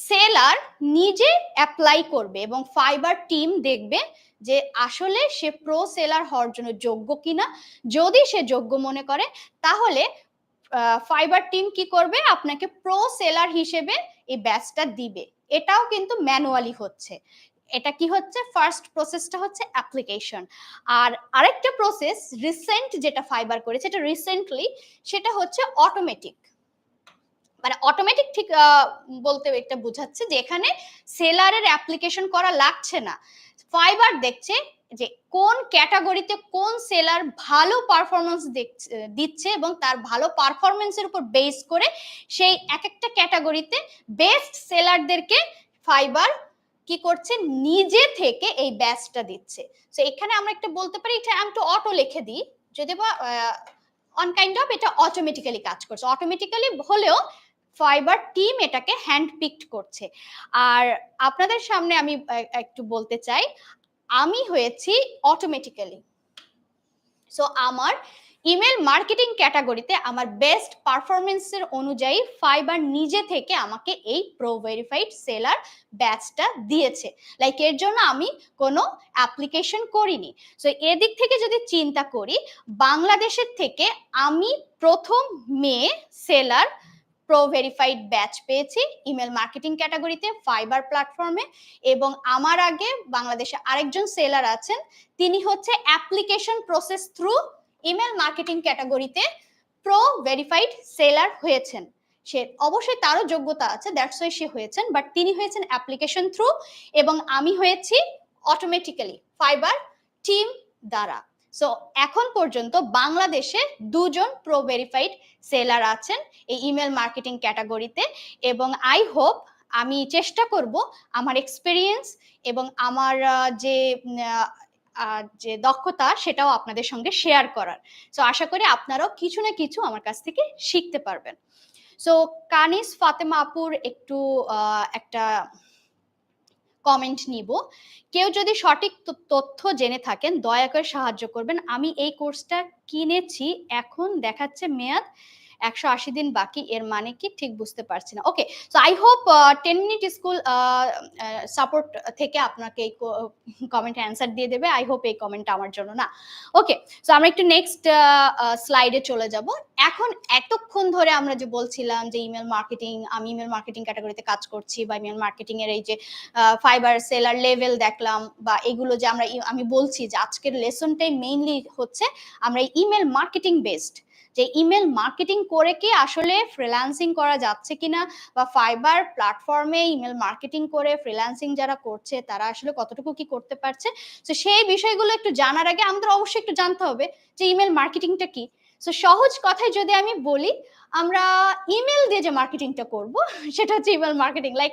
সেলার নিজে অ্যাপ্লাই করবে এবং ফাইবার টিম দেখবে যে আসলে সে প্রো সেলার হওয়ার জন্য যোগ্য কিনা, যদি সে যোগ্য মনে করে তাহলে ফাইবার টিম কি করবে, আপনাকে প্রো সেলার হিসেবে এই ব্যাচটা দিবে। এটাও কিন্তু ম্যানুয়ালি হচ্ছে। এটা কি হচ্ছে, ফার্স্ট প্রসেসটা হচ্ছে অ্যাপ্লিকেশন। আর আরেকটা প্রসেস রিসেন্ট যেটা ফাইবার করেছে, এটা রিসেন্টলি, সেটা হচ্ছে অটোমেটিক। মানে অটোমেটিক ঠিক বলতে এটা বোঝাচ্ছে যে এখানে সেলারের অ্যাপ্লিকেশন করা লাগছে না। ফাইবার দেখছে যে কোন ক্যাটাগরিতে কোন সেলার ভালো পারফরমেন্স দিচ্ছে এবং তার ভালো পারফরমেন্সের উপর বেস করে সেই এক একটা ক্যাটাগরিতে বেস্ট সেলারদেরকে ফাইবার কি করছে, নিজে থেকে এই ব্যাচটা দিচ্ছে। তো এখানে আমরা একটা বলতে পারি, এটা আমি একটু অটো লিখে দিই, যদি বা অন কাইন্ড অফ এটা অটোমেটিক্যালি কাজ করছে। অটোমেটিক্যালি হলেও ফাইবার টিম এটাকে হ্যান্ড পিকড করছে। আর আপনাদের সামনে আমি একটু বলতে চাই, আমি হয়েছি অটোমেটিক্যালি। সো আমার ইমেল মার্কেটিং ক্যাটাগরিতে আমার বেস্ট পারফরমেন্সের অনুযায়ী ফাইবার নিজে থেকে আমাকে এই প্রো ভেরিফাইড সেলার ব্যাচটা দিয়েছে। লাইক এর জন্য আমি কোনো অ্যাপ্লিকেশন করিনি। সো এদিক থেকে যদি চিন্তা করি, বাংলাদেশের থেকে আমি প্রথম মেয়ে সেলার প্রো ভেরিফাইড ব্যাচ পেয়েছি ইমেল মার্কেটিং ক্যাটাগরিতে ফাইবার প্ল্যাটফর্মে। এবং আমার আগে বাংলাদেশে আরেকজন সেলার আছেন, তিনি হচ্ছে application process through email marketing ক্যাটাগরিতে প্রো ভেরিফাইড সেলার হয়েছেন। সে অবশ্যই তারও যোগ্যতা আছে, দ্যাটস ওয়াই সে হয়েছেন, বাট তিনি হয়েছেন অ্যাপ্লিকেশন থ্রু এবং আমি হয়েছি অটোমেটিক্যালি ফাইবার টিম দ্বারা। সো এখন পর্যন্ত বাংলাদেশে দুজন প্রো ভেরিফাইড সেলার আছেন এই ইমেল মার্কেটিং ক্যাটাগরিতে। এবং আই হোপ, আমি চেষ্টা করব আমার এক্সপিরিয়েন্স এবং আমার যে দক্ষতা সেটাও আপনাদের সঙ্গে শেয়ার করার। সো আশা করি আপনারাও কিছু না কিছু আমার কাছ থেকে শিখতে পারবেন। সো কানিস ফাতেমা আপুর একটু একটা কমেন্ট নিব। কেউ যদি সঠিক তথ্য জেনে থাকেন দয়া করে সাহায্য করবেন। আমি এই কোর্সটা কিনেছি, এখন দেখাচ্ছে মেয়াদ 180 দিন বাকি, এর মানে কি ঠিক বুঝতে পারছি না। Okay, so I hope 10 minute school support থেকে আপনাকে এই কমেন্ট অ্যান্সার দিয়ে দেবে। আই হোপ এই কমেন্টটা আমার জন্য না। ওকে, সো আমরা একটু নেক্সট স্লাইডে চলে যাব। এখন এতক্ষণ ধরে আমরা যে বলছিলাম যে ইমেল মার্কেটিং, আমি ইমেল মার্কেটিং ক্যাটাগরিতে কাজ করছি, বা ইমেল মার্কেটিং এর এই যে ফাইবার সেলার লেভেল দেখলাম, বা এগুলো যে আমি বলছি যে আজকের লেসনটাই মেইনলি হচ্ছে আমরা ইমেল মার্কেটিং বেসড, যে ইমেল মার্কেটিং করে কি আসলে ফ্রিল্যান্সিং করা যাচ্ছে কিনা, বা ফাইবার প্ল্যাটফর্মে ইমেল মার্কেটিং করে ফ্রিল্যান্সিং যারা করছে তারা আসলে কতটুকু কি করতে পারছে। তো সেই বিষয়গুলো একটু জানার আগে আমাদের অবশ্যই একটু জানতে হবে যে ইমেল মার্কেটিংটা কি। সো সহজ কথায় যদি আমি বলি, আমরা ইমেল দিয়ে যে মার্কেটিংটা করব সেটা হচ্ছে ইমেল মার্কেটিং। লাইক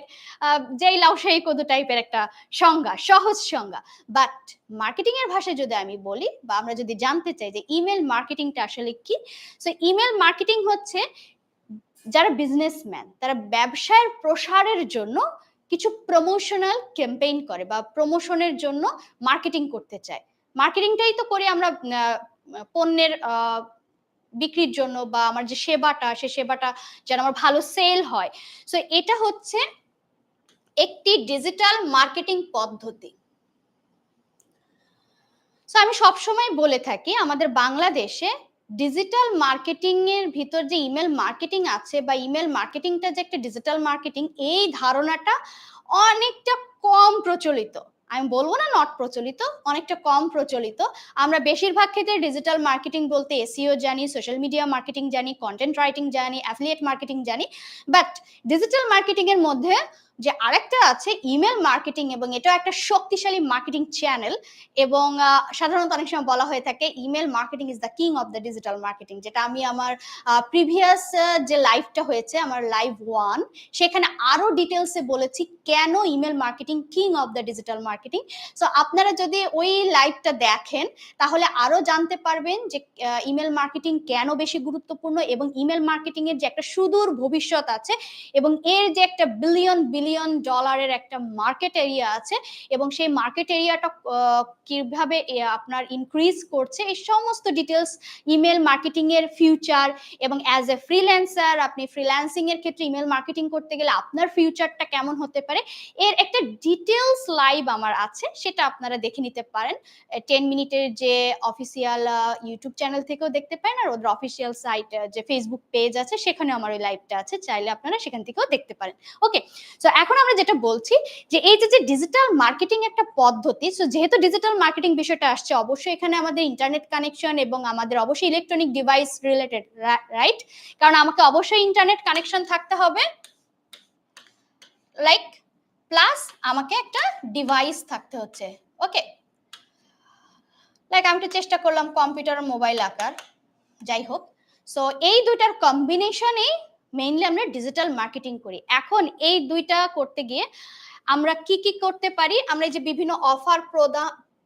যেই লাউ সেই কদু টাইপের একটা সংজ্ঞা, সহজ সংজ্ঞা। বাট মার্কেটিং এর ভাষায় যদি আমি বলি, বা আমরা যদি জানতে চাই যে ইমেল মার্কেটিংটা আসলে কি, সো ইমেল মার্কেটিং হচ্ছে যারা বিজনেসম্যান তারা ব্যবসায়ের প্রসারের জন্য কিছু প্রমোশনাল ক্যাম্পেইন করে বা প্রমোশনের জন্য মার্কেটিং করতে চায়। মার্কেটিংটাই তো করি আমরা পণ্যের বিক্রির জন্য, বা আমার যে সেবাটা, সে সেবাটা যেন আমার ভালো সেল হয়। সো এটা হচ্ছে একটি ডিজিটাল মার্কেটিং পদ্ধতি। সো আমি সবসময় বলে থাকি আমাদের বাংলাদেশে ডিজিটাল মার্কেটিং এর ভিতর যে ইমেল মার্কেটিং আছে, বা ইমেল মার্কেটিংটা যে একটা ডিজিটাল মার্কেটিং, এই ধারণাটা অনেকটা কম প্রচলিত। আমি বলবো না নট প্রচলিত, অনেকটা কম প্রচলিত। আমরা বেশিরভাগ ক্ষেত্রে ডিজিটাল মার্কেটিং বলতে এসইও জানি, সোশ্যাল মিডিয়া মার্কেটিং জানি, কন্টেন্ট রাইটিং জানি, অ্যাফিলিয়েট মার্কেটিং জানি। বাট ডিজিটাল মার্কেটিং এর মধ্যে যে আরেকটা আছে ইমেল মার্কেটিং, এবং এটা একটা শক্তিশালী মার্কেটিং চ্যানেল। এবং সাধারণত অনেক সময় বলা হয়ে থাকে email marketing is the king of the digital marketing, যেটা আমি আমার প্রিভিয়াস যে লাইভটা হয়েছে, আমার লাইভ 1, সেখানে আরো ডিটেলসে বলেছি কেন email marketing king of the digital marketing. So আপনারা যদি ওই লাইভটা দেখেন তাহলে আরো জানতে পারবেন যে ইমেল মার্কেটিং কেন বেশি গুরুত্বপূর্ণ, এবং ইমেল মার্কেটিং এর যে একটা সুদূর ভবিষ্যৎ আছে, এবং এর যে একটা বিলিয়ন বিলিয়ন ডলারের একটা মার্কেট এরিয়া আছে, এবং সেই মার্কেট এরিয়াটা কিভাবে আপনার ইনক্রিজ করছে, এই সমস্ত ডিটেলস, ইমেল মার্কেটিং এর ফিউচার, এবং অ্যাজ এ ফ্রিল্যান্সার আপনি ফ্রিল্যান্সিং এর ক্ষেত্রে ইমেল মার্কেটিং করতে গেলে আপনার ফিউচারটা কেমন হতে পারে, এর একটা ডিটেলস লাইভ আমার আছে, সেটা আপনারা দেখে নিতে পারেন। 10 মিনিটের যে অফিসিয়াল ইউটিউব চ্যানেল থেকেও দেখতে পারেন, আর ওদের অফিসিয়াল সাইট যে ফেসবুক পেজ আছে সেখানে আমার ওই লাইভটা আছে, চাইলে আপনারা সেখান থেকেও দেখতে পারেন। ওকে, সো এখন আমরা যেটা বলছি যে এই যে ডিজিটাল মার্কেটিং একটা পদ্ধতি, সো যেহেতু ডিজিটাল মার্কেটিং বিষয়টা আসছে, অবশ্যই এখানে আমাদের ইন্টারনেট কানেকশন এবং আমাদের অবশ্যই ইলেকট্রনিক ডিভাইস রিলেটেড, রাইট? কারণ আমাকে অবশ্যই ইন্টারনেট কানেকশন থাকতে হবে, লাইক প্লাস আমাকে একটা ডিভাইস থাকতে হচ্ছে। ওকে, লাইক আমি একটু চেষ্টা করলাম কম্পিউটার মোবাইল আকার, যাই হোক। সো এই দুইটার কম্বিনেশনে মেইনলি আমরা ডিজিটাল মার্কেটিং করি। এখন এই দুইটা করতে গিয়ে আমরা কি কি করতে পারি? আমরা এই যে বিভিন্ন অফার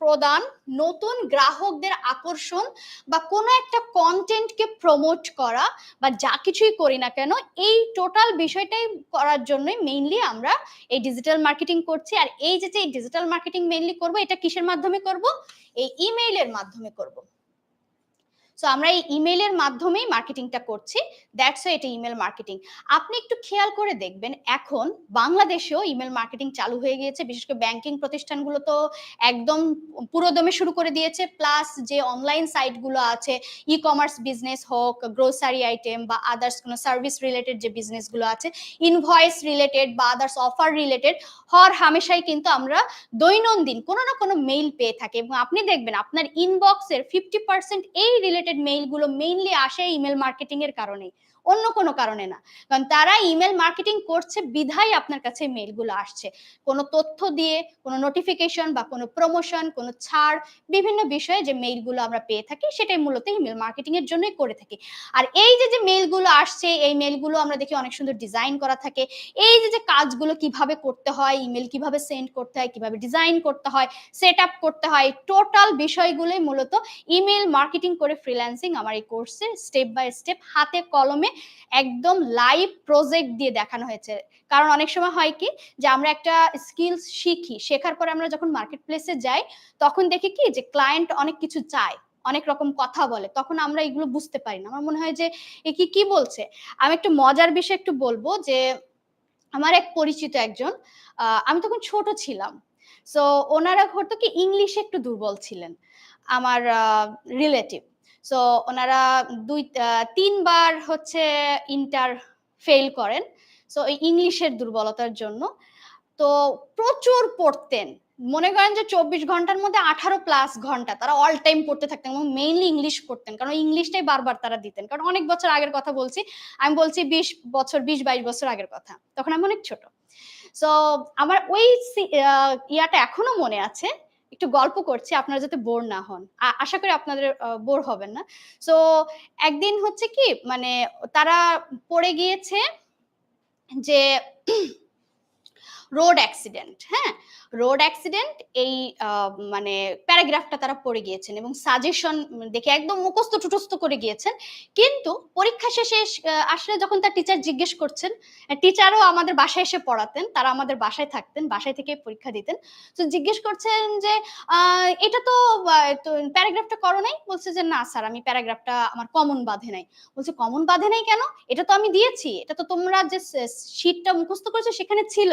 প্রদান, নতুন গ্রাহকদের আকর্ষণ, বা কোনো একটা কন্টেন্টকে প্রমোট করা, বা যা কিছুই করি না কেন, এই টোটাল বিষয়টাই করার জন্যই মেইনলি আমরা এই ডিজিটাল মার্কেটিং করছি। আর এই যে ডিজিটাল মার্কেটিং মেইনলি করব, এটা কিসের মাধ্যমে করব? এই ইমেইলের মাধ্যমে করব। সো আমরা এই ইমেইলের মাধ্যমেই মার্কেটিংটা করছি, দ্যাটস ওয়াই এটা ইমেল মার্কেটিং। আপনি একটু খেয়াল করে দেখবেন, এখন বাংলাদেশেও ইমেল মার্কেটিং চালু হয়ে গিয়েছে, বিশেষ করে ব্যাংকিং প্রতিষ্ঠানগুলো তো একদম পুরোদমে শুরু করে দিয়েছে, প্লাস যে অনলাইন সাইটগুলো আছে, ই কমার্স বিজনেস হোক, গ্রোসারি আইটেম বা আদার্স কোনো সার্ভিস রিলেটেড যে বিজনেসগুলো আছে, ইনভয়েস রিলেটেড বা আদার্স অফার রিলেটেড, হর হামেশাই কিন্তু আমরা দৈনন্দিন কোনো না কোনো মেইল পেয়ে থাকি। এবং আপনি দেখবেন আপনার ইনবক্সের 50% এই রিলেটেড মেইলগুলো মেইনলি আসে ইমেল মার্কেটিং এর কারণেই, অন্য কোনো কারণে না। কারণ তারা ইমেল মার্কেটিং করছে বিধায় আপনার কাছে মেইলগুলো আসছে, কোনো তথ্য দিয়ে, কোনো নোটিফিকেশন বা কোনো প্রমোশন, কোনো ছাড়, বিভিন্ন বিষয়ে যে মেইলগুলো আমরা পেয়ে থাকি সেটাই মূলত ইমেল মার্কেটিং এর জন্যই করে থাকি। আর এই যে মেইলগুলো আসছে, এই মেইলগুলো আমরা দেখি অনেক সুন্দর ডিজাইন করা থাকে। এই যে কাজগুলো কিভাবে করতে হয়, ইমেল কিভাবে সেন্ড করতে হয়, কিভাবে ডিজাইন করতে হয়, সেট আপ করতে হয়, টোটাল বিষয়গুলোই মূলত ইমেল মার্কেটিং করে ফ্রিল্যান্সিং আমার এই কোর্সে স্টেপ বাই স্টেপ হাতে কলমে একদম লাইভ প্রজেক্ট দিয়ে দেখানো হয়েছে। কারণ অনেক সময় হয় কি যে আমরা একটা স্কিলস শিখি, শেখার পরে আমরা যখন মার্কেট প্লেসে যাই তখন দেখি কি যে ক্লায়েন্ট অনেক কিছু চায়, অনেক রকম কথা বলে, তখন আমরা এগুলো বুঝতে পারি না। আমার মনে হয় যে এ কি বলছে। আমি একটু মজার বিষয় একটু বলবো যে আমার এক পরিচিত একজন, আমি তখন ছোট ছিলাম, সো ওনারা হতো কি ইংলিশে একটু দুর্বল ছিলেন, আমার রিলেটিভ। সো ওনারা 3 বার হচ্ছে ইন্টার ফেল করেন, সো এই ইংলিশের দুর্বলতার জন্য। তো প্রচুর পড়তেন, মনে করেন যে 24 ঘন্টার মধ্যে 18+ ঘন্টা তারা অল টাইম পড়তে থাকতেন, এবং মেইনলি ইংলিশ পড়তেন, কারণ ইংলিশটাই বারবার তারা দিতেন। কারণ অনেক বছর আগের কথা বলছি, আমি বলছি 20 22 বছর আগের কথা, তখন আমি অনেক ছোট। সো আমার ওই ইয়াটা এখনো মনে আছে, একটু গল্প করছি আপনারা যাতে বোর না হন, আশা করি আপনাদের বোর হবেন না। সো একদিন হচ্ছে কি মানে তারা পড়ে গিয়েছে যে রোড অ্যাক্সিডেন্ট, হ্যাঁ, রোড অ্যাক্সিডেন্ট, এই মানে প্যারাগ্রাফটা তারা পড়ে গিয়েছেন এবং সাজেশন দেখে একদম মুখস্থ টুটস্থ করে গিয়েছেন। কিন্তু পরীক্ষা শেষে আসলে যখন তার টিচার জিজ্ঞেস করছেন, টিচারও আমাদের বাসায় এসে পড়াতেন, তারা আমাদের বাসায় থাকতেন, বাসায় থেকে পরীক্ষা দিতেন। তো জিজ্ঞেস করছেন যে এটা তো প্যারাগ্রাফটা করো নাই? বলছে যে না স্যার, আমি প্যারাগ্রাফটা আমার কমন বাঁধে নাই। বলছে কমন বাঁধে নাই কেন? এটা তো আমি দিয়েছি, এটা তো তোমরা যে শীটটা মুখস্থ করেছো সেখানে ছিল।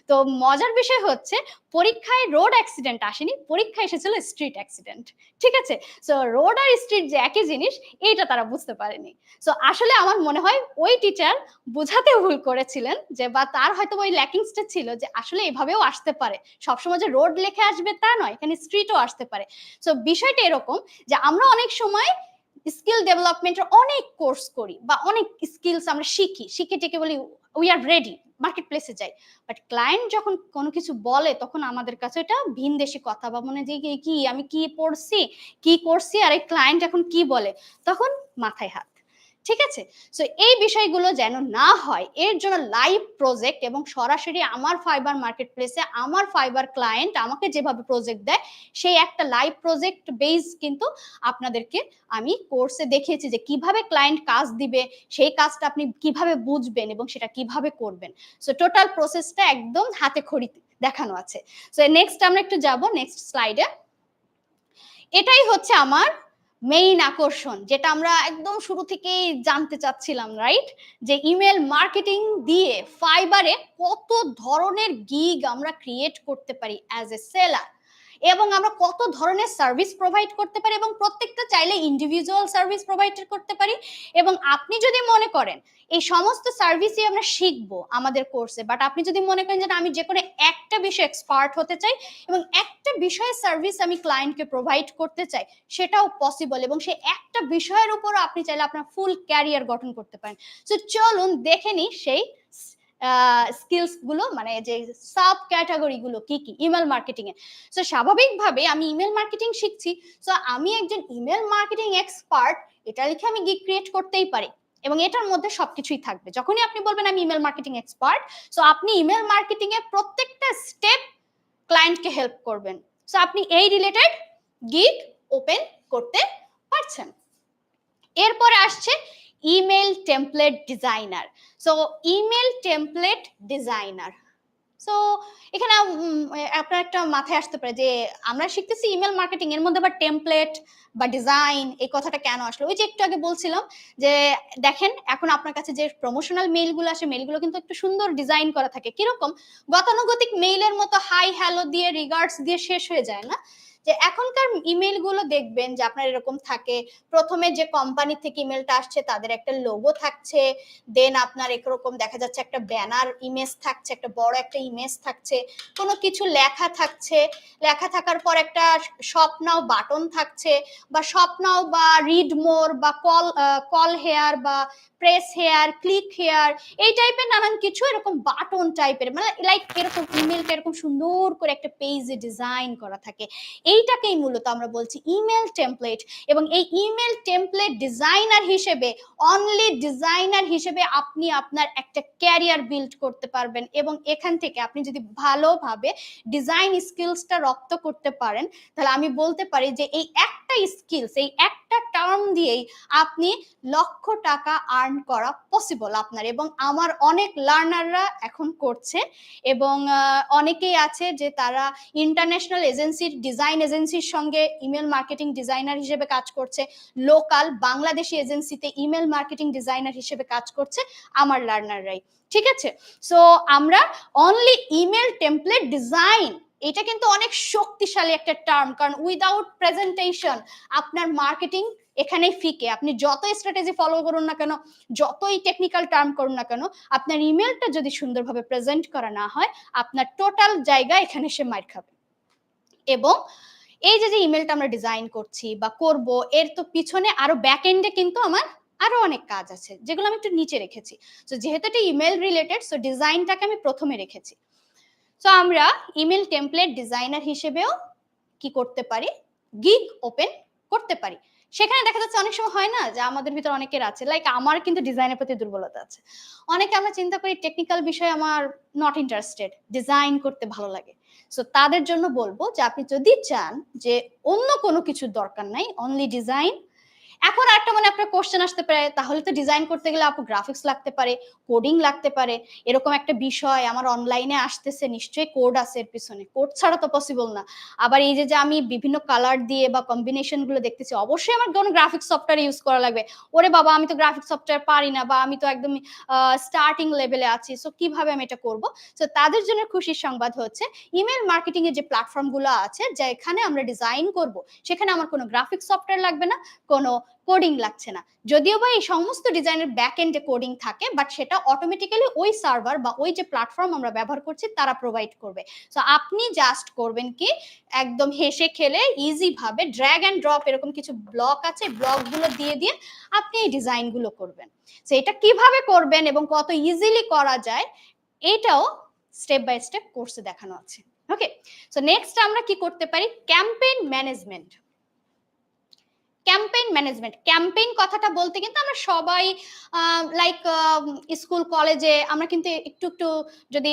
তো মজার বিষয় হচ্ছে পরীক্ষায় রোড অ্যাক্সিডেন্ট আসেনি, পরীক্ষায় এসেছিল স্ট্রিট অ্যাক্সিডেন্ট। ঠিক আছে, সো রোড আর স্ট্রিট যে একই জিনিস, এইটা তারা বুঝতে পারেনি। সো আসলে আমার মনে হয় ওই টিচার বোঝাতে ভুল করেছিলেন, যে বা তার হয়তো ওই ল্যাকিংসটা ছিল যে আসলে এভাবেও আসতে পারে, সবসময় যে রোড লেখে আসবে তা নয়, এখানে স্ট্রিটও আসতে পারে। সো বিষয়টা এরকম যে আমরা অনেক সময় স্কিল ডেভেলপমেন্টের অনেক কোর্স করি বা অনেক স্কিলস আমরা শিখে টেকে বলি উই আর রেডি, মার্কেট প্লেসে যাই, বাট ক্লায়েন্ট যখন কোনো কিছু বলে তখন আমাদের কাছে এটা ভিনদেশি কথা, বা মনে যে কি আমি কি পড়ছি কি করছি আর এই ক্লায়েন্ট এখন কি বলে, তখন মাথায় হাত। ঠিক আছে, সো এই বিষয়গুলো যেন না হয় এর জন্য লাইভ প্রজেক্ট এবং সরাসরি আমার ফাইবার মার্কেট প্লেসে আমার ফাইবার ক্লায়েন্ট আমাকে যেভাবে প্রজেক্ট দেয়, সেই একটা লাইভ প্রজেক্ট বেস কিন্তু আপনাদেরকে আমি কোর্সে দেখিয়েছি যে কিভাবে ক্লায়েন্ট কাজ দিবে, সেই কাজটা আপনি কিভাবে বুঝবেন এবং সেটা কিভাবে করবেন। সো টোটাল প্রসেসটা একদম হাতে খড়ি দেখানো আছে। সো নেক্সট আমরা একটু যাব নেক্সট স্লাইডে। এটাই হচ্ছে আমার মেইন আকর্ষণ, যেটা আমরা একদম শুরু থেকেই জানতে চাচ্ছিলাম, রাইট? যে ইমেল মার্কেটিং দিয়ে ফাইবারে কত ধরনের গিগ আমরা ক্রিয়েট করতে পারি অ্যাজ এ সেলার। এবং আমরা কত ধরনের সার্ভিস প্রোভাইড করতে পারি, এবং প্রত্যেকটা চাইলে ইন্ডিভিজুয়াল সার্ভিস প্রোভাইড করতে পারি। এবং আপনি যদি মনে করেন এই সমস্ত সার্ভিসই আমরা শিখবো আমাদের কোর্সে, বাট আপনি যদি মনে করেন যে আমি যে কোনো একটা বিষয়ে এক্সপার্ট হতে চাই এবং একটা বিষয়ের সার্ভিস আমি ক্লায়েন্টকে প্রোভাইড করতে চাই, সেটাও পসিবল, এবং সেই একটা বিষয়ের উপর আপনি চাইলে আপনার ফুল ক্যারিয়ার গঠন করতে পারেন। তো চলুন দেখে নিই সেই স্কিলস গুলো, মানে যে সাব ক্যাটাগরি গুলো কি কি ইমেল মার্কেটিং এ। সো স্বাভাবিকভাবে আমি ইমেল মার্কেটিং শিখছি, সো আমি একজন ইমেল মার্কেটিং এক্সপার্ট এটা লিখে আমি গিগ ক্রিয়েট করতেই পারি, এবং এটার মধ্যে সবকিছুই থাকবে। যখনই আপনি বলবেন আমি ইমেল মার্কেটিং এক্সপার্ট, সো আপনি ইমেল মার্কেটিং এর প্রত্যেকটা স্টেপ ক্লায়েন্টকে হেল্প করবেন। সো আপনি এই রিলেটেড গিগ ওপেন করতে পারছেন। এরপরে আসছে email template designer. So email template designer, so এখানে আপনার একটা মাথায় আসতে পারে যে আমরা শিখতেছি ইমেল মার্কেটিং, এর মধ্যে আবার টেমপ্লেট বা ডিজাইন এই কথাটা কেন আসলো? ওই যে একটু আগে বলছিলাম যে দেখেন এখন আপনার কাছে যে প্রমোশনাল মেইলগুলো আসে, মেইলগুলো কিন্তু একটু সুন্দর ডিজাইন করা থাকে, কিরকম গতানুগতিক মেইলের মতো হাই হ্যালো দিয়ে রিগার্ডস দিয়ে শেষ হয়ে যায় না। যে এখনকার ইমেল গুলো দেখবেন যে আপনার এরকম থাকে, প্রথমে যে কোম্পানি থেকে ইমেলটা আসছে তাদের একটা লোগো থাকছে, দেন আপনার এরকম দেখা যাচ্ছে একটা ব্যানার ইমেজ থাকছে, একটা বড় একটা ইমেজ থাকছে, কোনো কিছু লেখা থাকছে, লেখা থাকার পর একটা শপ নাও বাটন থাকছে, বা শপ নাও বা রিড মোর বা কল হেয়ার বা প্রেস হেয়ার, ক্লিক হেয়ার, এই টাইপের নানান কিছু এরকম বাটন টাইপের, মানে লাইক এরকম ইমেলটা এরকম সুন্দর করে একটা পেজে ডিজাইন করা থাকে। এইটাকেই মূলত আমরা বলছি ইমেল টেমপ্লেট। এবং এই ইমেল টেমপ্লেট ডিজাইনার হিসেবে, অনলি ডিজাইনার হিসেবে আপনি আপনার একটা ক্যারিয়ার বিল্ড করতে পারবেন, এবং এখান থেকে আপনি যদি ভালোভাবে ডিজাইন স্কিলসটা রপ্ত করতে পারেন, তাহলে আমি বলতে পারি যে এই একটা স্কিলস, এই একটা টার্ম দিয়েই আপনি লক্ষ টাকা আর্ন করা পসিবল আপনার। এবং আমার অনেক লার্নাররা এখন করছে, এবং অনেকেই আছে যে তারা ইন্টারন্যাশনাল এজেন্সির, ডিজাইন এজেন্সির সঙ্গে ইমেল মার্কেটিং ডিজাইনার হিসেবে কাজ করছে, লোকাল বাংলাদেশি এজেন্সিতে ইমেল মার্কেটিং ডিজাইনার হিসেবে কাজ করছে আমার লার্নাররাই। ঠিক আছে, সো আমরা অনলি ইমেল টেমপ্লেট ডিজাইন, এটা কিন্তু অনেক শক্তিশালী একটা টার্ম, কারণ উইদাউট প্রেজেন্টেশন আপনার মার্কেটিং এখানেই ফিকে। আপনি যতই স্ট্র্যাটেজি ফলো করুন না কেন, যতই টেকনিক্যাল টার্ম করুন না কেন, আপনার ইমেলটা যদি সুন্দরভাবে প্রেজেন্ট করা না হয়, আপনার টোটাল জায়গা এখানে সে মার খাবে। এবং এই যে ইমেলটা আমরা ডিজাইন করছি বা করব, এর তো পিছনে আরো ব্যাক এন্ডে কিন্তু আমার আরো অনেক কাজ আছে, যেগুলো আমি একটু নিচে রেখেছি। তো যেহেতু এটা ইমেল রিলেটেড, সো ডিজাইনটাকে আমি প্রথমে রেখেছি। সো আমরা ইমেল টেমপ্লেট ডিজাইনার হিসেবেও কি করতে পারি, গিগ ওপেন করতে পারি। সেখানে দেখা যাচ্ছে অনেক সময় হয় না যে আমাদের ভিতর অনেকের আছে, লাইক আমার কিন্তু ডিজাইনের প্রতি দুর্বলতা আছে। অনেকে আমরা চিন্তা করি টেকনিক্যাল বিষয়ে আমার নট ইন্টারেস্টেড, ডিজাইন করতে ভালো লাগে। সো তাদের জন্য বলবো যে আপনি যদি চান যে অন্য কোনো কিছুর দরকার নাই, অনলি ডিজাইন। এখন একটা মানে আপনার কোশ্চেন আসতে পারে, তাহলে তো ডিজাইন করতে গেলে আপু গ্রাফিক্স লাগতে পারে, কোডিং লাগতে পারে, এরকম একটা বিষয় আমার অনলাইনে আসতেছে, নিশ্চয়ই কোড আছে এর পিছনে, কোড ছাড়া তো পসিবল না। আবার এই যে আমি বিভিন্ন কালার দিয়ে বা কম্বিনেশন গুলো দেখতেছি, অবশ্যই আমার কোনো গ্রাফিক্স সফটওয়্যার ইউজ করা লাগবে। ওরে বাবা, আমি তো গ্রাফিক্স সফটওয়্যার পারি না, বা আমি তো একদম স্টার্টিং লেভেলে আছি, সো কিভাবে আমি এটা করব? সো তাদের জন্য খুশির সংবাদ হচ্ছে ইমেল মার্কেটিং এর যে প্ল্যাটফর্ম গুলো আছে, যেখানে আমরা ডিজাইন করব, সেখানে আমার কোনো গ্রাফিক্স সফটওয়্যার লাগবে না, কোনো কোডিং লাগছে না। যদিও বা এই সমস্ত ডিজাইনের ব্যাক এন্ডে কোডিং থাকে, বাট সেটা অটোমেটিক্যালি ওই সার্ভার বা ওই যে প্ল্যাটফর্ম আমরা ব্যবহার করছি তারা প্রোভাইড করবে। সো আপনি জাস্ট করবেন কি, একদম হেসে খেলে ইজি ভাবে ড্র্যাগ এন্ড ড্রপ এরকম কিছু ব্লক আছে, ব্লকগুলো দিয়ে দিয়ে আপনি এই ডিজাইনগুলো করবেন। সো এটা কিভাবে করবেন এবং কত ইজিলি করা যায়, এটাও স্টেপ বাই স্টেপ কোর্সে দেখানো আছে। ওকে, সো নেক্সট আমরা কি করতে পারি, campaign management. Campaign management, campaign কথাটা বলতে কিন্তু আমরা সবাই লাইক স্কুল কলেজে আমরা কিন্তু একটু একটু যদি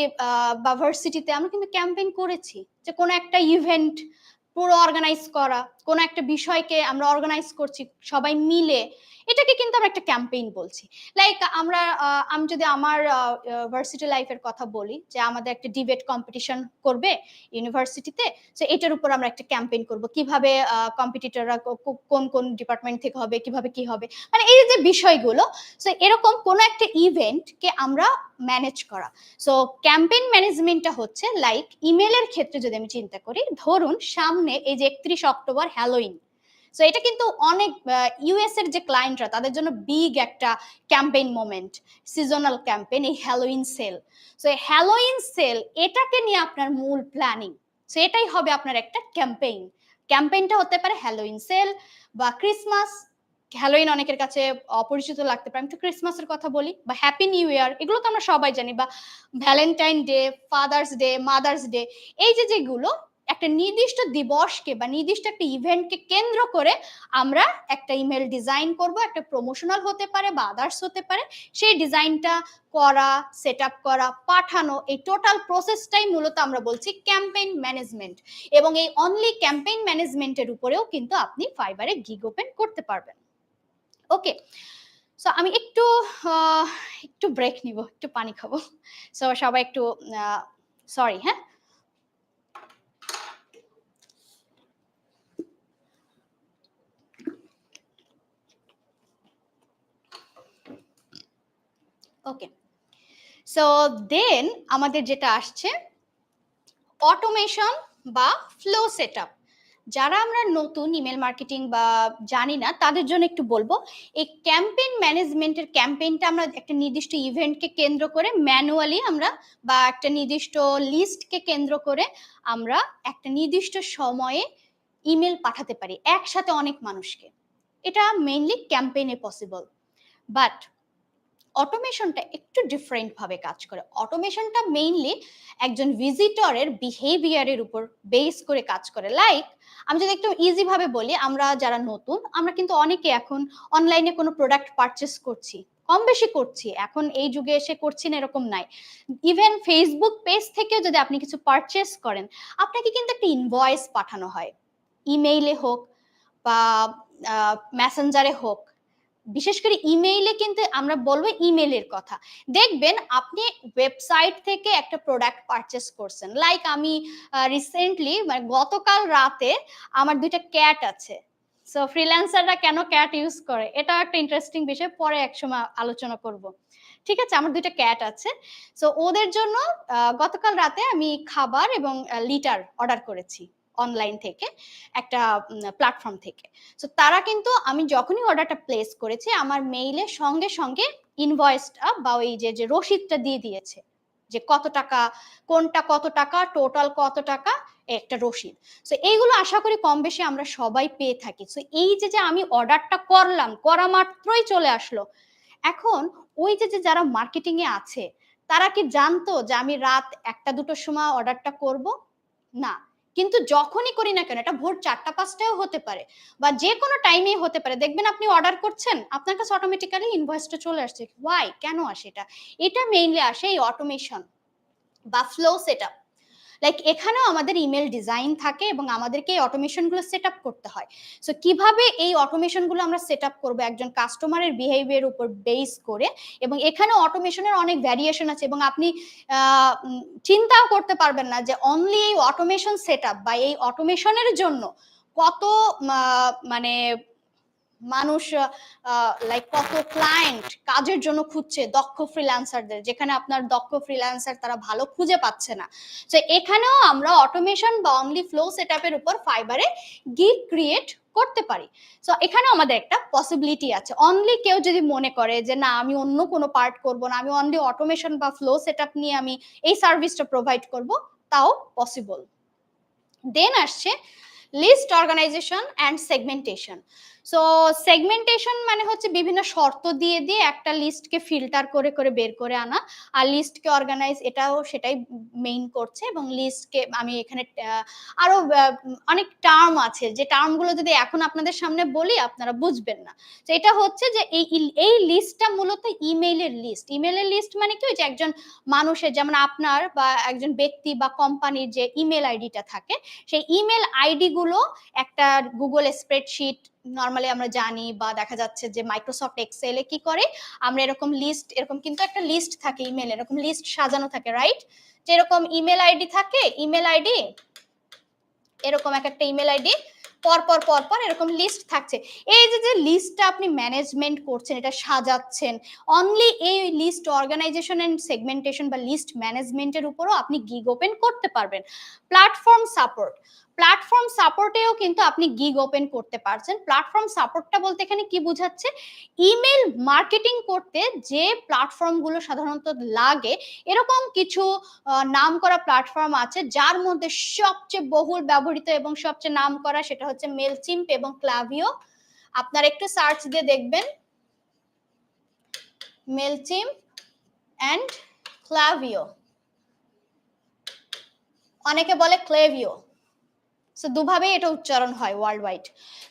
বা ভার্সিটিতে আমরা কিন্তু ক্যাম্পেইন করেছি, যে কোনো একটা ইভেন্ট পুরো অর্গানাইজ করা, কোনো একটা বিষয়কে আমরা অর্গানাইজ করছি সবাই মিলে, এটাকে কিন্তু আমরা একটা ক্যাম্পেইন বলছি। লাইক আমি যদি আমার ভার্সিটি লাইফের কথা বলি, যে আমাদের একটা ডিবেট কম্পিটিশন করবে ইউনিভার্সিটিতে, সো এটার উপর আমরা একটা ক্যাম্পেইন করব, কিভাবে কম্পিটিটররা কোন কোন ডিপার্টমেন্ট থেকে হবে, কিভাবে কি হবে, মানে এই যে বিষয়গুলো। সো এরকম কোন একটা ইভেন্টকে আমরা ম্যানেজ করা। সো ক্যাম্পেইন ম্যানেজমেন্টটা হচ্ছে লাইক ইমেলের ক্ষেত্রে যদি আমি চিন্তা করি, ধরুন সামনে এই যে 31 অক্টোবর হ্যালোইন, সো এটা কিন্তু অনেক ইউএস এর যে ক্লায়েন্টরা তাদের জন্য বিগ একটা ক্যাম্পেইন মোমেন্ট, সিজনাল ক্যাম্পেইন, এই হ্যালোইন সেল। সো এই হ্যালোইন সেল এটাকে নিয়ে আপনার মূল প্ল্যানিং, সো এটাই হবে আপনার একটা ক্যাম্পেইন। ক্যাম্পেইনটা হতে পারে হ্যালোইন সেল বা ক্রিসমাস। হ্যালোইন অনেকের কাছে অপরিচিত লাগতে পারে, আমি একটু ক্রিসমাসের কথা বলি, বা হ্যাপি নিউ ইয়ার, এগুলো তো আমরা সবাই জানি, বা Valentine day, father's day, mother's day. এই যে যেগুলো একটা নির্দিষ্ট দিবসকে বা নির্দিষ্ট একটা ইভেন্টকে কেন্দ্র করে আমরা একটা ইমেল ডিজাইন করব, একটা প্রমোশনাল হতে পারে বা আদার্স হতে পারে, সেই ডিজাইনটা করা, সেট আপ করা, পাঠানো, এই টোটাল প্রসেসটাই মূলত আমরা বলছি ক্যাম্পেইন ম্যানেজমেন্ট। এবং এই অনলি ক্যাম্পেইন ম্যানেজমেন্টের উপরেও কিন্তু আপনি ফাইবারে গিগ ওপেন করতে পারবেন। ওকে, সো আমি একটু ব্রেক নিব, একটু পানি খাবো। সো সবাই একটু সরি, হ্যাঁ। ওকে, সো দেন আমাদের যেটা আসছে অটোমেশন বা ফ্লো সেটআপ। যারা আমরা নতুন ইমেল মার্কেটিং বা জানি না তাদের জন্য একটু বলবো, এই ক্যাম্পেইন ম্যানেজমেন্টের ক্যাম্পেইনটা আমরা একটা নির্দিষ্ট ইভেন্টকে কেন্দ্র করে ম্যানুয়ালি আমরা, বা একটা নির্দিষ্ট লিস্টকে কেন্দ্র করে আমরা একটা নির্দিষ্ট সময়ে ইমেল পাঠাতে পারি একসাথে অনেক মানুষকে। এটা মেইনলি ক্যাম্পেইনে পসিবল। বাট অটোমেশনটা একটু ডিফারেন্ট ভাবে কাজ করে। অটোমেশনটা মেইনলি একজন ভিজিটরের বিহেভিয়ারের উপর বেস করে কাজ করে। লাইক আমি যদি একটু ইজি ভাবে বলি, আমরা যারা নতুন আমরা কিন্তু অনেকে এখন অনলাইনে কোনো প্রোডাক্ট পারচেস করছি, কম বেশি করছি, এখন এই যুগে এসে করছি না এরকম নাই। ইভেন ফেসবুক পেজ থেকে যদি আপনি কিছু পারচেস করেন, আপনাকে কিন্তু একটা ইনভয়েস পাঠানো হয়, ইমেইলে হোক বা মেসেঞ্জারে হোক। বিশেষ করে ইমেইলে কিন্তু আমরা বলবো ইমেইলের কথা। দেখবেন আপনি ওয়েবসাইট থেকে একটা প্রোডাক্ট পারচেস করছেন, লাইক আমি রিসেন্টলি মানে গতকাল রাতে আমার 2টা ক্যাট আছে। সো ফ্রিল্যান্সাররা কেন ক্যাট ইউজ করে এটা একটা ইন্টারেস্টিং বিষয়, পরে একসময় আলোচনা করব। ঠিক আছে, আমার 2টা ক্যাট আছে। সো ওদের জন্য গতকাল রাতে আমি খাবার এবং লিটার অর্ডার করেছি অনলাইন থেকে, একটা প্ল্যাটফর্ম থেকে। সো তারা কিন্তু আমি যখনই অর্ডারটা প্লেস করেছি আমার মেইলে সঙ্গে সঙ্গে ইনভয়েসটা বা ওই যে রসিদটা দিয়ে দিয়েছে, যে কত টাকা, কোনটা কত টাকা, টোটাল কত টাকা, একটা রসিদ। সো এইগুলো আশা করি কম বেশি আমরা সবাই পেয়ে থাকি। সো এই যে আমি অর্ডারটা করলাম, করা মাত্রই চলে আসলো। এখন ওই যে যারা মার্কেটিং এ আছে তারা কি জানতো যে আমি রাত 1টা-2টোর সময় অর্ডারটা করব? না। কিন্তু যখনই করি না কেন, এটা ভোর 4টা-5টাও হতে পারে বা যে কোনো টাইমেই হতে পারে, দেখবেন আপনি অর্ডার করছেন, আপনার কাছে অটোমেটিক্যালি ইনভয়েসটা চলে আসছে। ওয়াই, কেন আসে এটা? এটা মেইনলি আসে এই অটোমেশন বা ফ্লো সেটআপ। লাইক এখানেও আমাদের ইমেল ডিজাইন থাকে এবং আমাদেরকে এই অটোমেশনগুলো সেট আপ করতে হয়। সো কিভাবে এই অটোমেশনগুলো আমরা সেট আপ করবো একজন কাস্টমারের বিহেভিয়ার উপর বেস করে, এবং এখানে অটোমেশনের অনেক ভ্যারিয়েশন আছে এবং আপনি চিন্তাও করতে পারবেন না যে অনলি এই অটোমেশন সেট আপ বা এই অটোমেশনের জন্য কত মানে মানুষ, লাইক কত ক্লায়েন্ট কাজের জন্য খুঁজছে দক্ষ ফ্রিল্যান্সারদের, যেখানে আপনার দক্ষ ফ্রিল্যান্সার তারা ভালো খুঁজে পাচ্ছে না। তো এখানেও আমরা অটোমেশন বা অনলি ফ্লো সেটআপের উপর ফাইবারে গিগ ক্রিয়েট করতে পারি। সো এখানে আমাদের একটা পসিবিলিটি আছে। অনলি কেউ যদি মনে করে যে না আমি অন্য কোনো পার্ট করব না, আমি অনলি অটোমেশন বা ফ্লো সেটআপ নিয়ে আমি এই সার্ভিসটা প্রোভাইড করব, তাও পসিবল। দেন আসছে list organization and segmentation. So segmentation মানে হচ্ছে বিভিন্ন শর্ত দিয়ে দিয়ে একটা লিস্টকে ফিল্টার করে করে বের করে আনা, আর লিস্টকে অর্গানাইজ, এটাও সেটাই মেইন করছে। এবং লিস্টকে আমি এখানে আরো অনেক টার্ম আছে, যে টার্মগুলো যদি এখন আপনাদের সামনে বলি আপনারা বুঝবেন না। তো এটা হচ্ছে যে এই লিস্টটা মূলত ইমেইলের লিস্ট। ইমেইলের লিস্ট মানে কি, যে একজন মানুষের, যেমন আপনার বা একজন ব্যক্তি বা কোম্পানির যে ইমেল আইডিটা থাকে, সেই ইমেল আইডি গুলো গুলো একটা গুগল স্প্রেডশিট নর্মালি আমরা জানি, বা দেখা যাচ্ছে যে মাইক্রোসফট এক্সেলে কি করে আমরা এরকম লিস্ট, এরকম কিন্তু একটা লিস্ট থাকে ইমেল, এরকম লিস্ট সাজানো থাকে, রাইট? যেরকম ইমেল আইডি থাকে, ইমেল আইডি এরকম একটা ইমেল আইডি পর পর পর পর এরকম লিস্ট থাকছে। এই যে লিস্টটা আপনি ম্যানেজমেন্ট করছেন, এটা সাজাচ্ছেন, অনলি এই লিস্ট অর্গানাইজেশন এন্ড সেগমেন্টেশন বা লিস্ট ম্যানেজমেন্টের উপরও আপনি গিগ ওপেন করতে পারবেন। প্ল্যাটফর্ম সাপোর্ট, প্ল্যাটফর্ম সাপোর্টেও কিন্তু আপনি গিগ ওপেন করতে পারছেন। প্ল্যাটফর্ম সাপোর্টটা বলতে এখানে কি বোঝাচ্ছে, ইমেল মার্কেটিং করতে যে প্ল্যাটফর্মগুলো সাধারণত লাগে, এরকম কিছু নাম করা প্ল্যাটফর্ম আছে, যার মধ্যে সবচেয়ে বহুল ব্যবহৃত এবং সবচেয়ে নাম করা সেটা হচ্ছে মেলচিম্প এবং ক্লাভিও। আপনারা একটু সার্চ দিয়ে দেখবেন মেলচিম্প এন্ড ক্লাভিও, অনেকে বলে ক্লেভিও, সো দুভাবেই এটা উচ্চারণ হয় ওয়ার্ল্ড ওয়াইড।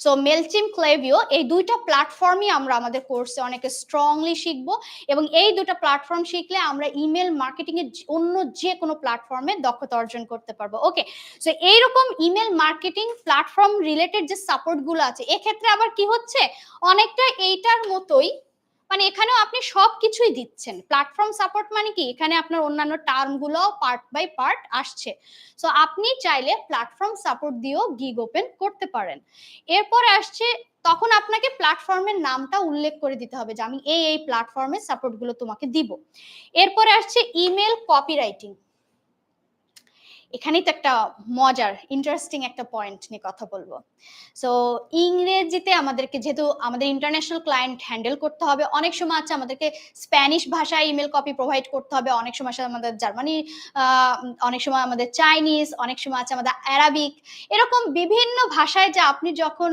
সো মেলচিম্প, ক্লেভিও, এই দুইটা প্ল্যাটফর্মই আমরা আমাদের কোর্সে অনেকে স্ট্রংলি শিখবো, এবং এই দুটো প্ল্যাটফর্ম শিখলে আমরা ইমেল মার্কেটিং এর অন্য যে কোনো প্ল্যাটফর্মে দক্ষতা অর্জন করতে পারবো। ওকে, সো এইরকম ইমেল মার্কেটিং প্ল্যাটফর্ম রিলেটেড যে সাপোর্ট গুলো আছে, এক্ষেত্রে আবার কি হচ্ছে, অনেকটা এইটার মতোই, মানে এখানেও আপনি সবকিছুই দিচ্ছেন। প্ল্যাটফর্ম সাপোর্ট মানে কি, এখানে আপনার অন্যান্য টার্ম গুলো পার্ট বাই পার্ট আসছে। সো আপনি চাইলে প্ল্যাটফর্ম সাপোর্ট দিয়েও গিগ ওপেন করতে পারেন। এরপরে আসছে, তখন আপনাকে প্ল্যাটফর্মের নামটা উল্লেখ করে দিতে হবে যে আমি এই প্ল্যাটফর্মের সাপোর্ট গুলো তোমাকে দিব। এরপরে আসছে ইমেল কপিরাইটিং। এখানেই তো একটা মজার ইন্টারেস্টিং একটা পয়েন্ট নিয়ে কথা বলবো। সো ইংরেজিতে আমাদেরকে, যেহেতু আমাদের ইন্টারন্যাশনাল ক্লায়েন্ট হ্যান্ডেল করতে হবে, অনেক সময় আছে আমাদেরকে স্প্যানিশ ভাষায় ইমেল কপি প্রোভাইড করতে হবে, অনেক সময় আছে আমাদের জার্মানি, অনেক সময় আমাদের চাইনিজ, অনেক সময় আছে আমাদের অ্যারাবিক, এরকম বিভিন্ন ভাষায় যে আপনি যখন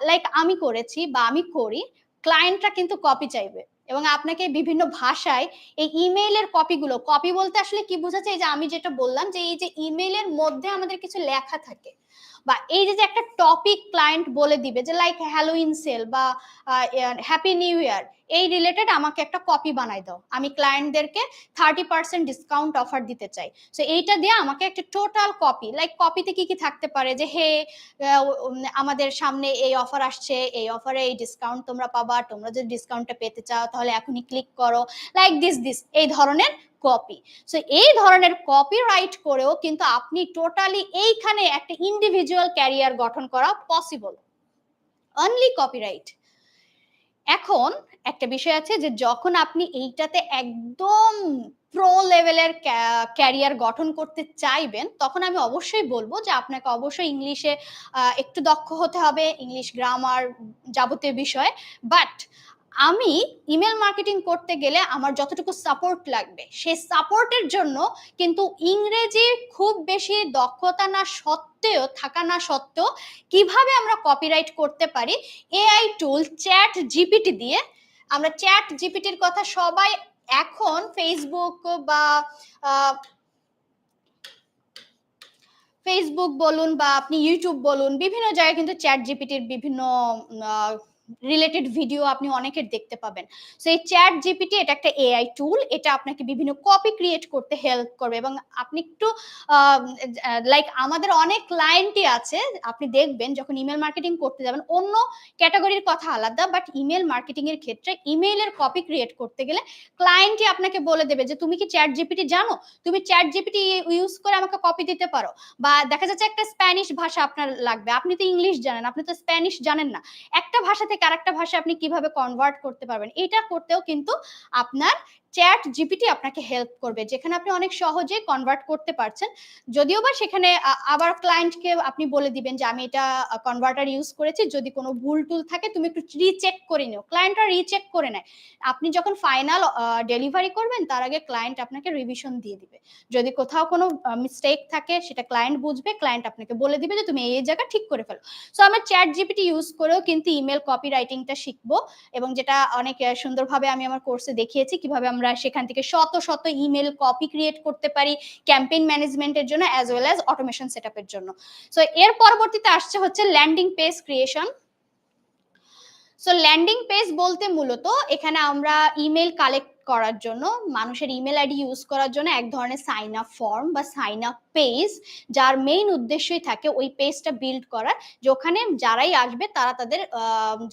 লাইক আমি করেছি বা আমি করি, ক্লায়েন্টরা কিন্তু কপি চাইবে, এবং আপনাকে বিভিন্ন ভাষায় এই ইমেইলের কপিগুলো, কপি বলতে আসলে কি বোঝাচ্ছে, এই যে আমি যেটা বললাম যে এই যে ইমেইলের মধ্যে আমাদের কিছু লেখা থাকে, বা এই যে একটা টপিক ক্লায়েন্ট বলে দিবে যে লাইক হ্যালোইন সেল বা হ্যাপি নিউ ইয়ার, এই রিলেটেড আমাকে একটা কপি বানাই দাও, আমি ক্লায়েন্টদেরকে 30% ডিসকাউন্ট অফার দিতে চাই। সো এইটা দিয়ে আমাকে একটা টোটাল কপি, লাইক কপিতে কি কি থাকতে পারে, যে হে আমাদের সামনে এই অফার আসছে, এই অফারে এই ডিসকাউন্ট তোমরা পাবা, তোমরা যদি ডিসকাউন্টটা পেতে চাও তাহলে এখনই ক্লিক করো, লাইক দিস এই ধরনের কপি। সো এই ধরনের কপি রাইট করেও কিন্তু আপনি টোটালি এইখানে একটা ইন্ডিভিজুয়াল ক্যারিয়ার গঠন করা পসিবল, অনলি কপিরাইট। এখন একটা বিষয় আছে যে যখন আপনি এইটাতে একদম প্রো লেভেলের ক্যারিয়ার গঠন করতে চাইবেন, তখন আমি অবশ্যই বলবো যে আপনাকে অবশ্যই ইংলিশে একটু দক্ষ হতে হবে, ইংলিশ গ্রামার যাবতীয় বিষয়। বাট আমি ইমেল মার্কেটিং করতে গেলে আমার যতটুকু সাপোর্ট লাগবে, সেই সাপোর্টের জন্য কিন্তু ইংরেজি খুব বেশি দক্ষতা না সত্ত্বেও, থাকা না সত্ত্বেও, কিভাবে আমরা কপিরাইট করতে পারি, এআই টুল চ্যাট জিপিটি দিয়ে, আমরা চ্যাট জিপিটির কথা সবাই এখন ফেসবুক বা ফেসবুক বলুন বা আপনি ইউটিউব বলুন, বিভিন্ন জায়গায় কিন্তু চ্যাট জিপিটির বিভিন্ন রিলেটেড ভিডিও আপনি অনেকের দেখতে পাবেন। সো এই চ্যাট জিপিটি এটা একটা এআই টুল, এটা আপনাকে বিভিন্ন কপি ক্রিয়েট করতে হেল্প করবে, এবং আপনি একটু লাইক আমাদের অনেক ক্লায়েন্টই আছে, আপনি দেখবেন যখন ইমেল মার্কেটিং করতে যাবেন, অন্য ক্যাটাগরির কথা আলাদা, বাট ইমেল মার্কেটিং এর ক্ষেত্রে ইমেইলের কপি ক্রিয়েট করতে গেলে ক্লায়েন্টই আপনাকে বলে দেবে যে তুমি কি চ্যাট জিপিটি জানো, তুমি চ্যাট জিপিটি ইউজ করে আমাকে কপি দিতে পারো। বা দেখা যাচ্ছে একটা স্প্যানিশ ভাষা আপনার লাগবে, আপনি তো ইংলিশ জানেন, আপনি তো স্প্যানিশ জানেন না, একটা ভাষা থেকে আরেকটা ভাষা আপনি কিভাবে কনভার্ট করতে পারবেন, এটা করতেও কিন্তু আপনার চ্যাট জিপিটি আপনাকে হেল্প করবে, যেখানে আপনি অনেক সহজে কনভার্ট করতে পারছেন। যদিও বা সেখানে আবার ক্লায়েন্টকে আপনি বলে দিবেন যে আমি এটা কনভার্টার ইউজ করেছি, যদি কোনো ভুল টুল থাকে তুমি একটু রিচেক করে নিও, ক্লায়েন্টরা রিচেক করে নেয়। আপনি যখন ফাইনাল ডেলিভারি করবেন তার আগে ক্লায়েন্ট আপনাকে রিভিশন দিয়ে দিবে, যদি কোথাও কোনো মিস্টেক থাকে সেটা ক্লায়েন্ট বুঝবে, ক্লায়েন্ট আপনাকে বলে দিবে যে তুমি এই জায়গা ঠিক করে ফেলো। সো আমরা চ্যাট জিপিটি ইউজ করেও কিন্তু ইমেল কপি রাইটিংটা শিখবো, এবং যেটা অনেক সুন্দরভাবে আমি আমার কোর্সে দেখিয়েছি কিভাবে আমরা সেখান থেকে শত শত ইমেল কপি ক্রিয়েট করতে পারি ক্যাম্পেইন ম্যানেজমেন্টের জন্য অ্যাজ ওয়েল অ্যাজ অটোমেশন সেটআপের জন্য। সো এর পরবর্তীতে আসছে হচ্ছে landing page creation. So landing page বলতে মূলত এখানে আমরা ইমেল কালেক্ট করার জন্য, মানুষের ইমেল আইডি ইউজ করার জন্য এক ধরনের সাইন আপ ফর্ম বা সাইন আপ পেজ, যার মেইন উদ্দেশ্যই থাকে ওই পেজটা বিল্ড করার, যে ওখানে যারাই আসবে তারা তাদের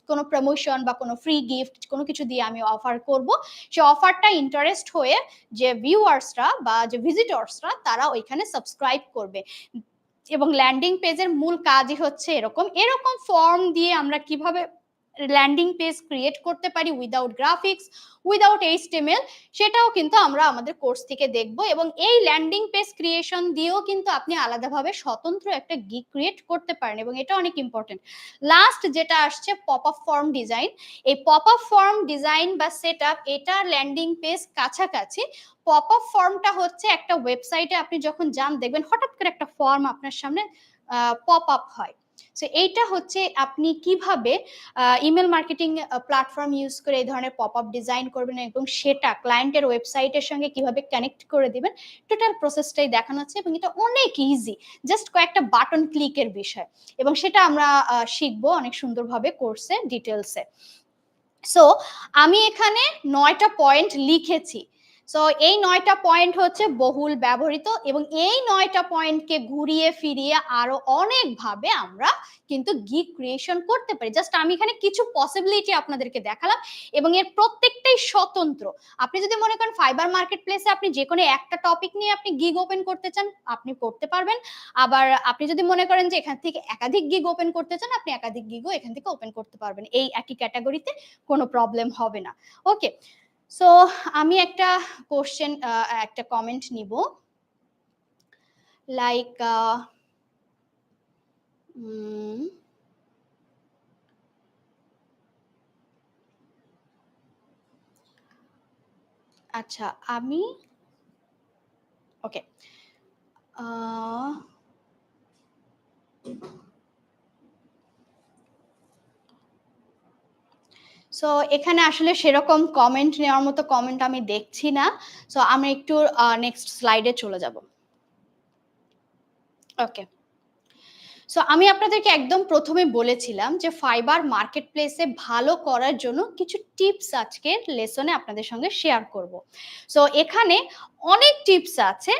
কোনো প্রমোশন বা কোনো ফ্রি গিফট কোনো কিছু দিয়ে আমি অফার করব, সে অফারটা ইন্টারেস্ট হয়ে যে ভিউয়ার্সরা বা যে ভিজিটর্সরা তারা ওইখানে সাবস্ক্রাইব করবে। এবং ল্যান্ডিং পেজের মূল কাজই হচ্ছে এরকম ফর্ম দিয়ে আমরা কিভাবে ল্যান্ডিং পেজ ক্রিয়েট করতে পারি উইদাউট গ্রাফিক্স, উইদাউট এইচটিএমএল, সেটাও কিন্তু আমরা আমাদের কোর্স থেকে দেখব। এবং এই ল্যান্ডিং পেজ ক্রিয়েশন দিয়েও কিন্তু আপনি আলাদাভাবে স্বতন্ত্র একটা গিগ ক্রিয়েট করতে পারেন, এবং এটা অনেক ইম্পর্টেন্ট। লাস্ট যেটা আসছে পপ আপ ফর্ম ডিজাইন। এই পপ আপ ফর্ম ডিজাইন বা সেট আপ, এটা ল্যান্ডিং পেজ কাছাকাছি। পপ আপ ফর্মটা হচ্ছে একটা ওয়েবসাইটে আপনি যখন যান দেখবেন হঠাৎ করে একটা ফর্ম আপনার সামনে পপ আপ হয়। সো এইটা হচ্ছে আপনি কিভাবে ইমেল মার্কেটিং প্ল্যাটফর্ম ইউজ করে এই ধরনের পপ আপ ডিজাইন করবেন এবং সেটা ক্লায়েন্টের ওয়েবসাইটের সঙ্গে কিভাবে কানেক্ট করে দিবেন, টোটাল প্রসেসটাই দেখানো হচ্ছে। এবং এটা অনেক ইজি, জাস্ট কয়েকটা বাটন ক্লিকের বিষয়, এবং সেটা আমরা শিখবো অনেক সুন্দরভাবে কোর্সে ডিটেলসে। সো আমি এখানে 9টা পয়েন্ট লিখেছি। সো এই 9টা পয়েন্ট হচ্ছে বহুল ব্যবহৃত, এবং এই 9টা পয়েন্টকে ঘুরিয়ে ফিরিয়ে আরো অনেকভাবে আমরা কিন্তু গিগ ক্রিয়েশন করতে পারি। জাস্ট আমি এখানে কিছু পসিবিলিটি আপনাদেরকে দেখালাম, এবং এর প্রত্যেকটাই স্বতন্ত্র। আপনি যদি মনে করেন ফাইবার মার্কেট প্লেসে আপনি যে কোনো একটা টপিক নিয়ে আপনি গিগ ওপেন করতে চান, আপনি করতে পারবেন। আবার আপনি যদি মনে করেন যে এখান থেকে একাধিক গিগ ওপেন করতে চান, আপনি একাধিক গিগও এখান থেকে ওপেন করতে পারবেন, এই একই ক্যাটাগরিতে কোনো প্রবলেম হবে না। ওকে, সো আমি একটা কোশ্চেন একটা কমেন্ট নিব, লাইক আচ্ছা আমি ওকে সো এখানে আসলে সেরকম কমেন্ট নেওয়ার মতো কমেন্ট আমি দেখছি না। সো আমি একটু নেক্সট স্লাইডে চলে যাব। ওকে, সো আমি আপনাদেরকে একদম প্রথমে বলেছিলাম যে ফাইবার মার্কেট প্লেসে ভালো করার জন্য কিছু টিপস আজকের লেসনে আপনাদের সঙ্গে শেয়ার করব। সো এখানে অনেক টিপস আছে,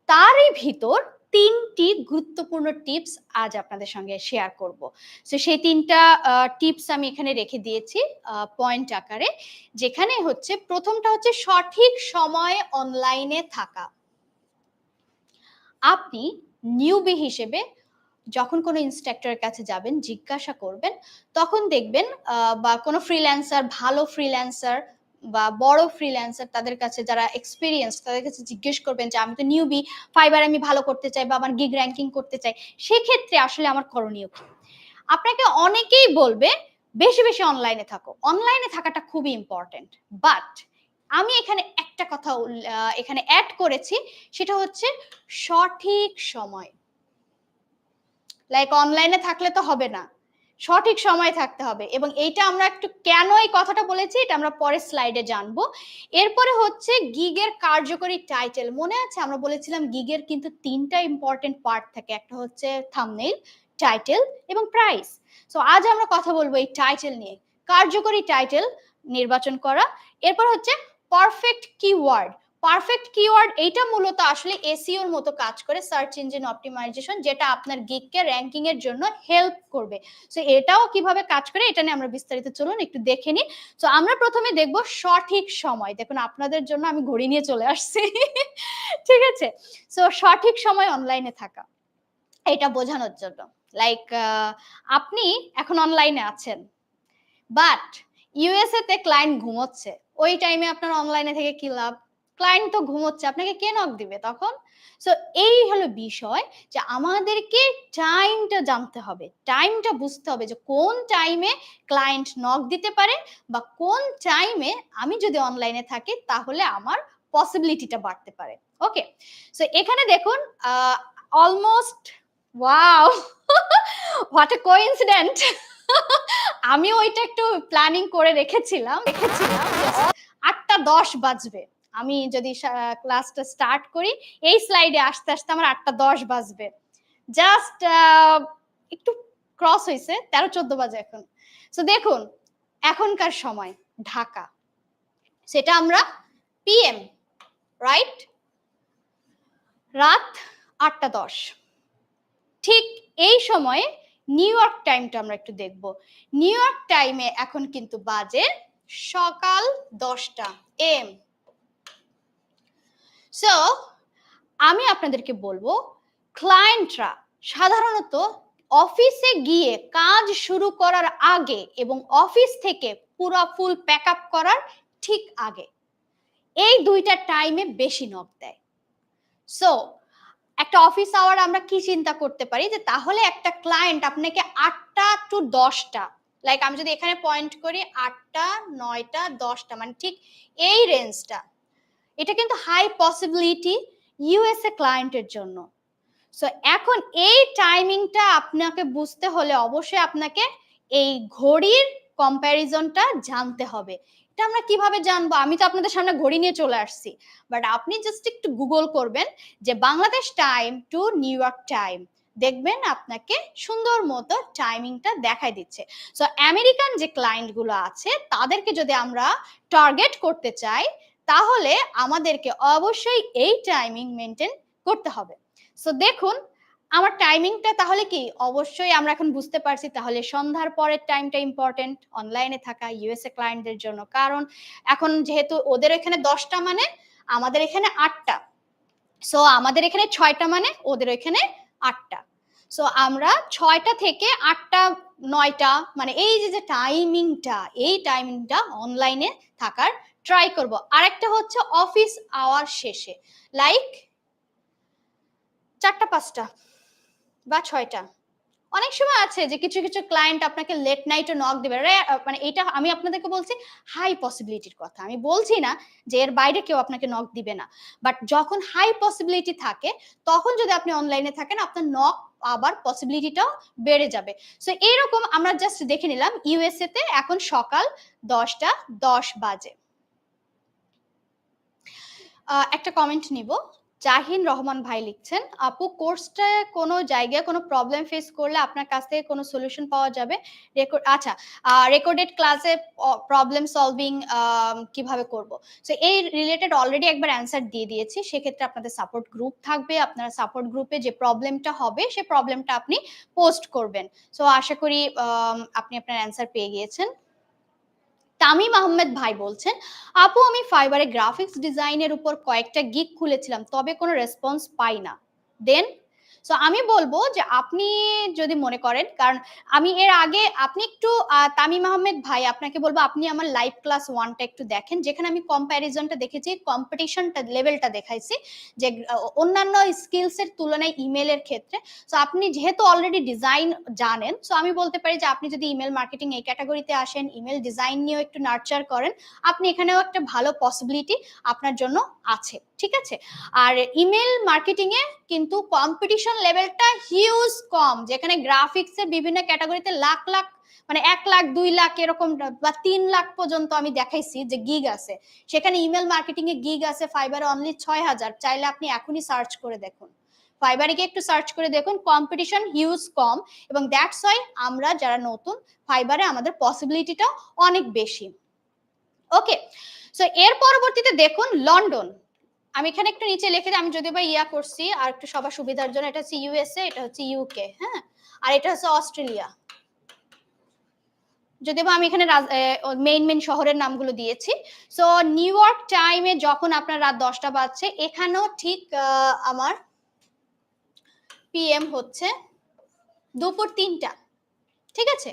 তারই ভিতর 3টি গুরুত্বপূর্ণ টিপস আজ আপনাদের সঙ্গে শেয়ার করব। সো সেই 3টা টিপস আমি এখানে রেখে দিয়েছি পয়েন্ট আকারে, যেখানে হচ্ছে প্রথমটা হচ্ছে সঠিক সময়ে অনলাইনে থাকা। আপনি নিউবি হিসেবে যখন কোনো ইনস্ট্রাক্টরের কাছে যাবেন, জিজ্ঞাসা করবেন, তখন দেখবেন বা কোনো ফ্রিল্যান্সার, ভালো ফ্রিল্যান্সার বা বড় ফ্রিল্যান্সার, তাদের কাছে যারা এক্সপিরিয়েন্স, তাদের কাছে জিজ্ঞেস করবেন যে আমি তো নিউবি, ফাইবার আমি ভালো করতে চাই বা আমার গিগ র্যাঙ্কিং করতে চাই, সেক্ষেত্রে আসলে আমার করণীয় কি? আপনাকে অনেকেই বলবে বেশি বেশি অনলাইনে থাকো, অনলাইনে থাকাটা খুবই ইম্পর্টেন্ট। বাট আমি এখানে একটা কথা এখানে অ্যাড করেছি, সেটা হচ্ছে সঠিক সময়। লাইক অনলাইনে থাকলে তো হবে না, সঠিক সময় থাকতে হবে। এবং এইটা আমরা একটু কেন এই কথাটা বলেছি এটা আমরা পরের স্লাইডে জানবো। এরপরে হচ্ছে গিগের কার্যকরী টাইটেল। মনে আছে আমরা বলেছিলাম গিগের কিন্তু 3টা ইম্পর্টেন্ট পার্ট থাকে, একটা হচ্ছে থাম্বনেইল, টাইটেল এবং প্রাইস। সো আজ আমরা কথা বলবো এই টাইটেল নিয়ে, কার্যকরী টাইটেল নির্বাচন করা। এরপর হচ্ছে পারফেক্ট কিওয়ার্ড। পারফেক্ট কিওয়ার্ড এইটা মূলত আসলে এসইওর মতো কাজ করে, সার্চ ইঞ্জিন অপটিমাইজেশন, যেটা আপনার গিগকে র্যাঙ্কিং এর জন্য হেল্প করবে। সো এটাও কিভাবে কাজ করে এটা নিয়ে আমরা বিস্তারিত চলুন একটু দেখে নিই। সো আমরা প্রথমে দেখব সঠিক সময়। দেখুন আপনাদের জন্য আমি ঘড়ি নিয়ে চলে আসছি ঠিক আছে। সো সঠিক সময় অনলাইনে থাকা, এটা বোঝানোর জন্য লাইক আপনি এখন অনলাইনে আছেন, বাট ইউএসএ তে ক্লায়েন্ট ঘুমোচ্ছে, ওই টাইমে আপনার অনলাইনে থেকে কি লাভ? ক্লায়েন্ট তো ঘুমোচ্ছে, আপনাকে কে নক দিবে তখন? সো এই হলো বিষয়, যে আমাদেরকে টাইমটা জানতে হবে, টাইমটা বুঝতে হবে যে কোন টাইমে ক্লায়েন্ট নক দিতে পারে, বা কোন টাইমে আমি যদি অনলাইনে থাকি তাহলে আমার পসিবিলিটিটা বাড়তে পারে। ওকে, সো এখানে দেখুন almost wow what a coincident আমি ওইটা একটু প্ল্যানিং করে রেখেছিলাম 8টা 10 বাজবে, আমি যদি ক্লাসটা স্টার্ট করি এই স্লাইডে আসতে আসতে আমার 8টা 10 বাজবে। জাস্ট একটু ক্রস হয়েছে, 13-14 বাজে এখন। সো দেখুন এখনকার সময় ঢাকা, সেটা আমরা PM, রাইট? রাত 8:10। ঠিক এই সময়ে নিউ ইয়র্ক টাইমটা আমরা একটু দেখব। নিউ ইয়র্ক টাইমে এখন কিন্তু বাজে সকাল 10টা AM। সো আমি আপনাদেরকে বলবো, ক্লায়েন্টরা সাধারণত অফিসে গিয়ে কাজ শুরু করার আগে এবং অফিস থেকে পুরো ফুল প্যাক আপ করার ঠিক আগে এই দুইটা টাইমে বেশি নক দেয়। সো একটা অফিস আওয়ার আমরা কি চিন্তা করতে পারি, যে তাহলে একটা ক্লায়েন্ট আপনাকে 8টা টু 10টা, লাইক আমি যদি এখানে পয়েন্ট করি 8টা 9টা 10টা, মানে ঠিক এই রেঞ্জটা, এটা কিন্তু হাই পসিবিলিটি ইউএসএ ক্লায়েন্টের জন্য। সো এখন এই টাইমিংটা আপনাকে বুঝতে হলে অবশ্যই আপনাকে এই ঘড়ির কম্প্যারিজনটা জানতে হবে। এটা আমরা কিভাবে জানবো? আমি তো আপনাদের সামনে ঘড়ি নিয়ে চলে আসছি, বাট আপনি জাস্ট একটু গুগল করবেন যে Bangladesh time to new York time, দেখবেন আপনাকে সুন্দর মতো টাইমিংটা দেখাই দিচ্ছে। সো আমেরিকান যে ক্লায়েন্টগুলো আছে তাদেরকে যদি আমরা টার্গেট করতে চাই, তাহলে আমাদেরকে অবশ্যই এই টাইমিং মেনটেন করতে হবে। সো দেখুন আমার টাইমিংটা তাহলে কি, অবশ্যই আমরা এখন বুঝতে পারছি তাহলে সন্ধ্যার পরের টাইমটা ইম্পর্টেন্ট অনলাইনে থাকা ইউএসএ ক্লায়েন্টদের জন্য, কারণ এখন যেহেতু ওদের এখানে 10টা মানে আমাদের এখানে 8টা, সো আমাদের এখানে 6টা মানে ওদের এখানে 8টা। সো আমরা 6টা থেকে 8টা 9টা মানে এই যে টাইমিংটা, এই টাইমিংটা অনলাইনে থাকার ট্রাই করব। আরেকটা হচ্ছে অফিস আওয়ার শেষে, লাইক 4টা 5টা বা 6টা। অনেক সময় আছে যে কিছু কিছু ক্লায়েন্ট আপনাকে লেট নাইটে নক দেবে, মানে এটা আমি আপনাদেরকে বলছি হাই পসিবিলিটির কথা, আমি বলছি না যে এর বাইরে কেউ আপনাকে নক দিবে না, বাট যখন হাই পসিবিলিটি থাকে তখন যদি আপনি অনলাইনে থাকেন আপনার নক আবার পসিবিলিটিটাও বেড়ে যাবে। সো এইরকম আমরা জাস্ট দেখে নিলাম ইউএসএ তে এখন সকাল 10টা 10 বাজে। একটা কমেন্ট নিব। জাহিন রহমান ভাই লিখছেন, আপু কোর্সটা কোনো জায়গায় কোনো প্রবলেম ফেস করলে আপনার কাছ থেকে কোনো সলিউশন পাওয়া যাবে? আচ্ছা, রেকর্ডেড ক্লাসে প্রবলেম সলভিং কিভাবে করব? সো এই রিলেটেড অলরেডি একবার অ্যান্সার দিয়ে দিয়েছি। সেক্ষেত্রে আপনাদের সাপোর্ট গ্রুপ থাকবে, আপনারা সাপোর্ট গ্রুপে যে প্রবলেমটা হবে সেই প্রবলেমটা আপনি পোস্ট করবেন। সো আশা করি আপনি আপনার অ্যান্সার পেয়ে গিয়েছেন। তামিম আহমেদ ভাই বলছেন, আপু আমি ফাইবারে গ্রাফিক্স ডিজাইনের উপর কয়েকটা গিগ খুলেছিলাম, তবে কোনো রেসপন্স পাই না। দেন সো আমি বলবো যে আপনি যদি মনে করেন, কারণ আমি এর আগে আপনি একটু তামিম আহমেদ ভাই আপনাকে বলবো আপনি আমার লাইভ ক্লাস 1টা একটু দেখেন, যেখানে আমি কম্প্যারিজনটা দেখেছি, কম্পিটিশনটা লেভেলটা দেখাইছি যে অন্যান্য স্কিলসের তুলনায় ইমেলের ক্ষেত্রে। সো আপনি যেহেতু অলরেডি ডিজাইন জানেন, সো আমি বলতে পারি যে আপনি যদি ইমেল মার্কেটিং এই ক্যাটাগরিতে আসেন, ইমেল ডিজাইন নিয়েও একটু নার্চার করেন, আপনি এখানেও একটা ভালো পসিবিলিটি আপনার জন্য আছে, ঠিক আছে? আর ইমেল মার্কেটিং এ কিন্তু কম্পিটিশন লেভেলটা হিউজ কম, যেখানে গ্রাফিক্সের বিভিন্ন ক্যাটাগরিতে লাখ লাখ মানে 1 লাখ 2 লাখ এরকম বা 3 লাখ পর্যন্ত আমি দেখাইছি যে গিগ আছে, সেখানে ইমেল মার্কেটিং এ গিগ আছে ফাইবারে অনলি 6000। চাইলে আপনি এখনই সার্চ করে দেখুন, ফাইবারে গিয়ে একটু সার্চ করে দেখুন, কম্পিটিশন হিউজ কম, এবং দ্যাটস ওয়াই আমরা যারা নতুন ফাইবারে আমাদের পসিবিলিটিটা অনেক বেশি। ওকে, সো এর পরবর্তীতে দেখুন লন্ডন। আমি এখানে একটু নিচে লিখে দিই, আমি যদিও বা ইয়া করছি আর একটু সবার সুবিধার জন্য, এটা হচ্ছে ইউএসএ, এটা হচ্ছে ইউকে, হ্যাঁ, আর এটা হচ্ছে অস্ট্রেলিয়া। যদিও আমি এখানে মেইন শহরের নামগুলো দিয়েছি। সো নিউ ইয়র্ক টাইমে যখন আপনার রাত 10টা বাজছে, এখানেও ঠিক আমার পিএম হচ্ছে দুপুর 3টা, ঠিক আছে?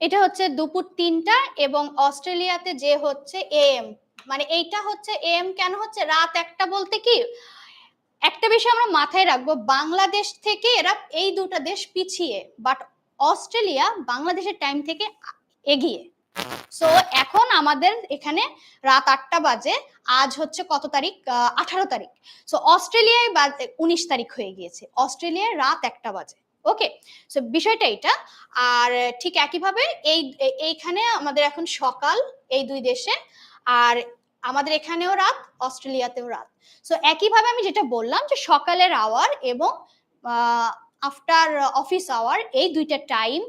এটা হচ্ছে দুপুর 3টা, এবং অস্ট্রেলিয়াতে যে হচ্ছে এএম, মানে এইটা হচ্ছে এএম কেন হচ্ছে রাত 1টা, বলতে কি একটা বিষয় আমরা মাথায় রাখবো, বাংলাদেশ থেকে এরা এই দুটা দেশ পিছিয়ে, বাট অস্ট্রেলিয়া বাংলাদেশের টাইম থেকে এগিয়ে। সো এখন আমাদের এখানে রাত 8টা বাজে, আজ হচ্ছে কত তারিখ? 18 তারিখ। সো অস্ট্রেলিয়ায় 19 তারিখ হয়ে গিয়েছে, অস্ট্রেলিয়ায় রাত 1টা বাজে। ওকে, সো বিষয়টা এটা। আর ঠিক একইভাবে এইখানে আমাদের এখন সকাল এই দুই দেশে, আর আমাদের এখানেও রাত, অস্ট্রেলিয়াতেও রাত। সো একইভাবে আমি যেটা বললাম যে সকালের আওয়ার এবং আফটার অফিস আওয়ার, এই দুইটা time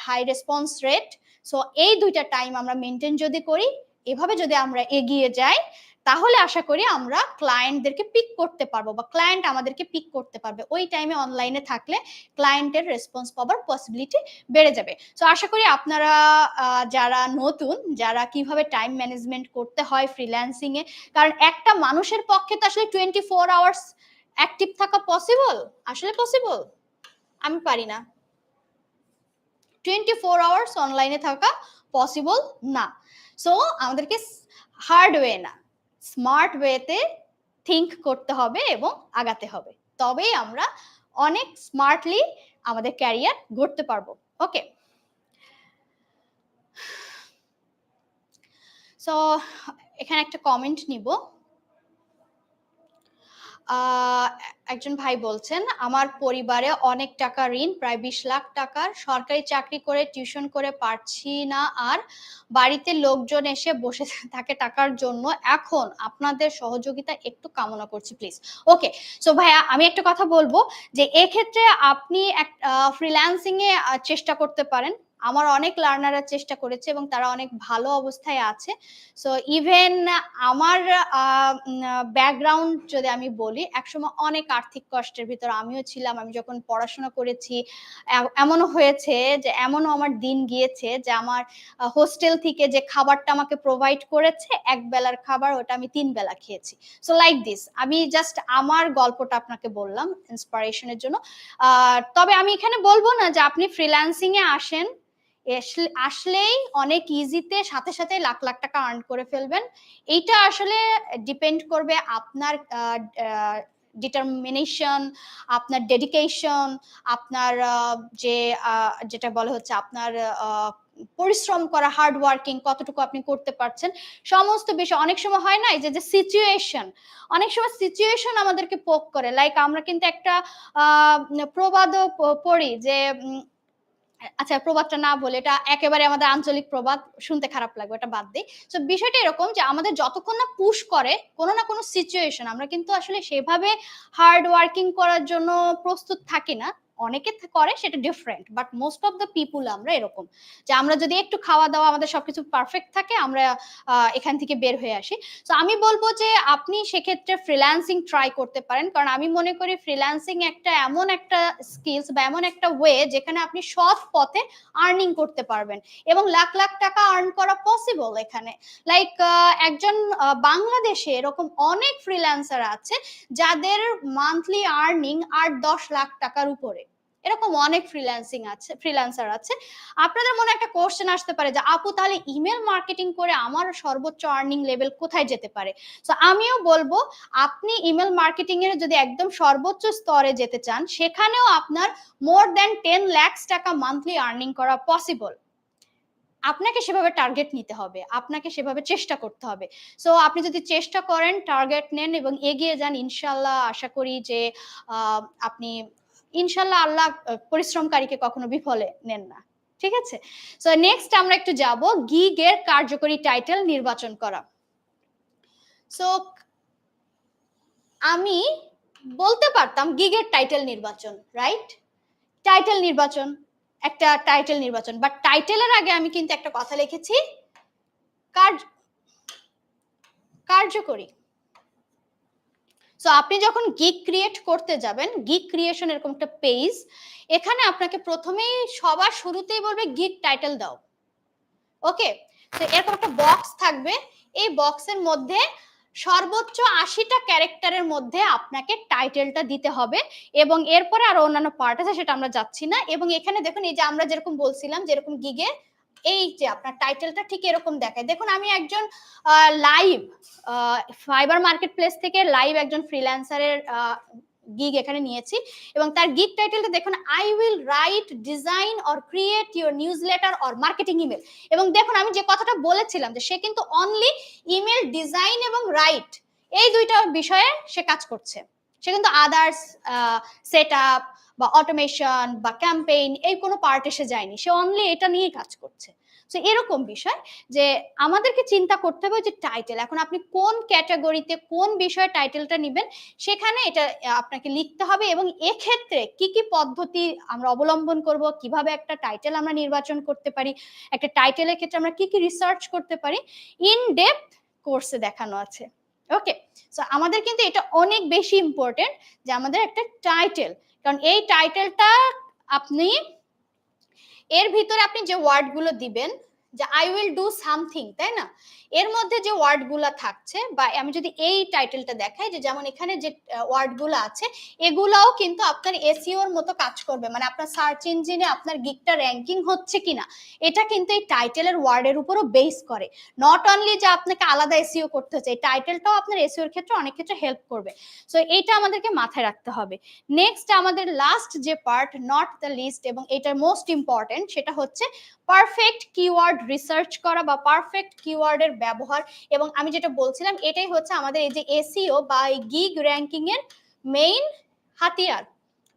high response rate. So এই দুইটা টাইম আমরা মেনটেন যদি করি, এভাবে যদি আমরা এগিয়ে যাই তাহলে আশা করি আমরা ক্লায়েন্টদেরকে পিক করতে পারবো বা ক্লায়েন্ট আমাদেরকে পিক করতে পারবে। ওই টাইমে অনলাইনে থাকলে ক্লায়েন্টের রেসপন্স পাওয়ার পসিবিলিটি বেড়ে যাবে। সো আশা করি আপনারা যারা নতুন, যারা কিভাবে টাইম ম্যানেজমেন্ট করতে হয় ফ্রিল্যান্সিং এ, কারণ একটা মানুষের পক্ষে তো আসলে 24 আওয়ার্স অ্যাক্টিভ থাকা পসিবল, আসলে পসিবল? আমি পারি না 24 আওয়ার্স অনলাইনে থাকা পসিবল না। সো আমাদেরকে হার্ড ওয়ে না, স্মার্ট ওয়েতে থিঙ্ক করতে হবে এবং আগাতে হবে, তবেই আমরা অনেক স্মার্টলি আমাদের ক্যারিয়ার গড়তে পারবো। ওকে, সো এখানে একটা কমেন্ট নিব। একজন ভাই বলছেন, আমার পরিবারে অনেক টাকা ঋণ, প্রায় 20 লাখ টাকার, সরকারি চাকরি করে টিউশন করে পারছি না, আর বাড়িতে লোকজন এসে বসে থাকে টাকার জন্য। এখন আপনাদের সহযোগিতা একটু কামনা করছি প্লিজ। ওকে, সো ভাইয়া আমি একটা কথা বলবো যে এক্ষেত্রে আপনি ফ্রিল্যান্সিং এ চেষ্টা করতে পারেন। আমার অনেক লার্নাররা চেষ্টা করেছে এবং তারা অনেক ভালো অবস্থায় আছে। সো ইভেন আমার ব্যাকগ্রাউন্ড যদি আমি বলি, একসময় অনেক আর্থিক কষ্টের ভিতর আমিও ছিলাম। আমি যখন পড়াশোনা করেছি এমনও হয়েছে যে এমনও আমার দিন গিয়েছে যে আমার হোস্টেল থেকে যে খাবারটা আমাকে প্রোভাইড করেছে, এক বেলার খাবার, ওটা আমি 3 বেলা খেয়েছি। সো লাইক দিস, আমি জাস্ট আমার গল্পটা আপনাকে বললাম ইন্সপিরেশনের জন্য। তবে আমি এখানে বলবো না যে আপনি ফ্রিল্যান্সিং এ আসেন, আসলেই অনেক ইজিতে সাথে সাথে লাখ লাখ টাকা আর্ন করে ফেলবেন। এইটা আসলে ডিপেন্ড করবে আপনার ডিটারমিনেশন, আপনার ডেডিকেশন, আপনার যে যেটা বলা হচ্ছে আপনার পরিশ্রম করা, হার্ড ওয়ার্কিং কতটুকু আপনি করতে পারছেন, সমস্ত বিষয়। অনেক সময় হয় না যে যে সিচুয়েশন, অনেক সময় সিচুয়েশন আমাদেরকে পোক করে। লাইক আমরা কিন্তু একটা প্রবাদও পড়ি যে আচ্ছা প্রবাদটা না বলে, এটা একেবারে আমাদের আঞ্চলিক প্রবাদ, শুনতে খারাপ লাগবে, এটা বাদ দিই। তো বিষয়টা এরকম যে আমাদের যতক্ষণ না পুশ করে কোনো না কোনো সিচুয়েশন, আমরা কিন্তু আসলে সেভাবে হার্ড ওয়ার্কিং করার জন্য প্রস্তুত থাকি না। অনেকে করে, সেটা different, but most of the people আমরা এরকম যে আমরা যদি একটু খাওয়া দাওয়া আমাদের সবকিছু পারফেক্ট থাকে, আমরা এখান থেকে বের হয়ে আসি। তো আমি বলবো যে আপনি সেক্ষেত্রে ফ্রিল্যান্সিং ট্রাই করতে পারেন, কারণ আমি মনে করি ফ্রিল্যান্সিং এমন একটা স্কিলস বা এমন একটা ওয়ে যেখানে আপনি সৎ পথে আর্নিং করতে পারবেন এবং লাখ লাখ টাকা আর্ন করা পসিবল এখানে। লাইক একজন বাংলাদেশে এরকম অনেক ফ্রিল্যান্সার আছে যাদের মান্থলি আর্নিং 8-10 লাখ টাকার উপরে, এরকম অনেক ফ্রিল্যান্সার আছে। আপনাদের মনে একটা কোশ্চেন আসতে পারে যে আপু তাহলে ইমেল মার্কেটিং করে আমার সর্বোচ্চ আর্নিং লেভেল কোথায় যেতে পারে? তো আমিও বলবো আপনি ইমেল মার্কেটিং এর যদি একদম সর্বোচ্চ স্তরে যেতে চান, সেখানেও আপনার মোর দ্যান 10 লাখ টাকা মান্থলি আর্নিং করা পসিবল। আপনাকে সেভাবে টার্গেট নিতে হবে, আপনাকে সেভাবে চেষ্টা করতে হবে। সো আপনি যদি চেষ্টা করেন, টার্গেট নেন এবং এগিয়ে যান, ইনশাল্লাহ আশা করি যে আপনি ইনশাল্লাহ, আল্লাহ পরিশ্রমকারীকে কখনো বিফলে নেন না। ঠিক আছে, সো নেক্সট আমরা একটু যাব গিগের কার্যকরী টাইটেল নির্বাচন করা। সো আমি বলতে পারতাম গিগের টাইটেল নির্বাচন, রাইট? টাইটেল নির্বাচন, একটা টাইটেল নির্বাচন, বাট টাইটেলের আগে আমি কিন্তু একটা কথা লিখেছি, কার্যকরী। সো আপনি যখন গিগ ক্রিয়েট করতে যাবেন, গিগ ক্রিয়েশন এরকম একটা পেজ, এখানে আপনাকে প্রথমেই সবার শুরুতেই বলবে গিগ টাইটেল দাও। ওকে, তো এরকম একটা বক্স থাকবে, এই বক্সের মধ্যে সর্বোচ্চ 80টা ক্যারেক্টারের মধ্যে আপনাকে টাইটেলটা দিতে হবে এবং এরপরে আরো অন্যান্য পার্ট আছে, সেটা আমরা যাচ্ছি না। এবং এখানে দেখুন, এই যে আমরা যেরকম বলছিলাম যেরকম গিগে এই যে আপনার টাইটেলটা ঠিক এরকম দেখায়। দেখুন আমি একজন লাইভ ফাইবার মার্কেট প্লেস থেকে লাইভ একজন ফ্রিল্যান্সারের গিগ এখানে নিয়েছি এবং তার গিগ টাইটেলটা দেখুন, I will write, design or create your news letter or marketing email. এবং দেখুন আমি যে কথাটা বলেছিলাম যে সে কিন্তু অনলি ইমেল ডিজাইন এবং রাইট, এই দুইটা বিষয়ে সে কাজ করছে। সে কিন্তু আদার্স সেট আপ বা অটোমেশন বা ক্যাম্পেইন এই কোনো পার্ট এসে যায়নি, সে অনলি এটা নিয়ে কাজ করছে। সো এরকম বিষয় যে আমাদেরকে চিন্তা করতে হবে যে টাইটেল, এখন আপনি কোন ক্যাটাগরিতে কোন বিষয়ে টাইটেলটা নেবেন সেখানে এটা আপনাকে লিখতে হবে, এবং এক্ষেত্রে কি কি পদ্ধতি আমরা অবলম্বন করব, কিভাবে একটা টাইটেল আমরা নির্বাচন করতে পারি, একটা টাইটেলের ক্ষেত্রে আমরা কি কি রিসার্চ করতে পারি, ইন ডেপথ কোর্সে দেখানো আছে। ওকে, সো আমাদের কিন্তু এটা অনেক বেশি ইম্পর্টেন্ট যে আমাদের একটা টাইটেল, কারণ এই টাইটেলটা আপনি এর ভিতরে আপনি যে ওয়ার্ডগুলো দিবেন, যে আই উইল ডু সামথিং, তাই না, এর মধ্যে যে ওয়ার্ডগুলো থাকছে, বা আমি যদি এই টাইটেলটা দেখাই যে যেমন এখানে যে ওয়ার্ডগুলো আছে এগুলাও কিন্তু আপনার এসইওর মতো কাজ করবে, মানে আপনার সার্চ ইঞ্জিনে আপনার গিগটা র্যাঙ্কিং হচ্ছে কিনা এটা কিন্তু এই টাইটেলের ওয়ার্ডের উপরও বেস করে। নট অনলি যে আপনাকে আলাদা এসইও করতে হচ্ছে, এই টাইটেলটাও আপনার এসইওর ক্ষেত্রে অনেক ক্ষেত্রে হেল্প করবে। সো এইটা আমাদেরকে মাথায় রাখতে হবে। নেক্সট আমাদের লাস্ট যে পার্ট, নট দ্য লিস্ট, এবং এটার মোস্ট ইম্পর্টেন্ট, সেটা হচ্ছে পারফেক্ট কিওয়ার্ড রিসার্চ করা বা পারফেক্ট কিওয়ার্ডের ব্যবহার। এবং আমি যেটা বলছিলাম এটাই হচ্ছে আমাদের এই যে এসইও বা এই গিগ র্যাঙ্কিং এর মেইন হাতিয়ার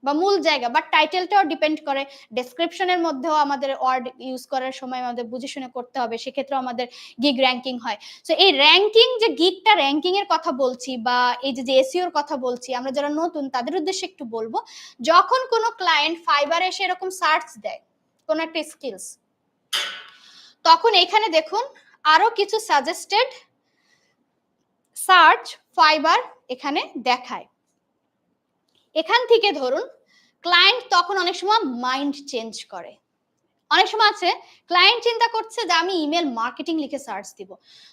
বা মূল জায়গা, বা টাইটেলটাও ডিপেন্ড করে, ডেসক্রিপশনের মধ্যেও আমাদের ওয়ার্ড ইউজ করার সময় আমাদের বুঝে শুনে করতে হবে, সেক্ষেত্রে আমাদের গিগ র্যাঙ্কিং হয়। সো এই র্যাঙ্কিং, যে গিগটা র্যাঙ্কিং এর কথা বলছি বা এই যে এসইওর কথা বলছি, আমরা যারা নতুন তাদের উদ্দেশ্যে একটু বলবো, যখন কোনো ক্লায়েন্ট ফাইবারে এসে এরকম সার্চ দেয় কোন একটা স্কিলস, তখন এখানে দেখুন আরো কিছু সাজেস্টেড সার্চ ফাইবার এখানে দেখায়। এখান থেকে ধরুন ক্লায়েন্ট তখন অনেক সময় মাইন্ড চেঞ্জ করে, অনেক সময় আছে ক্লায়েন্ট চিন্তা করছে যে আমি ইমেল মার্কেটিং লিখে সার্চ দিব,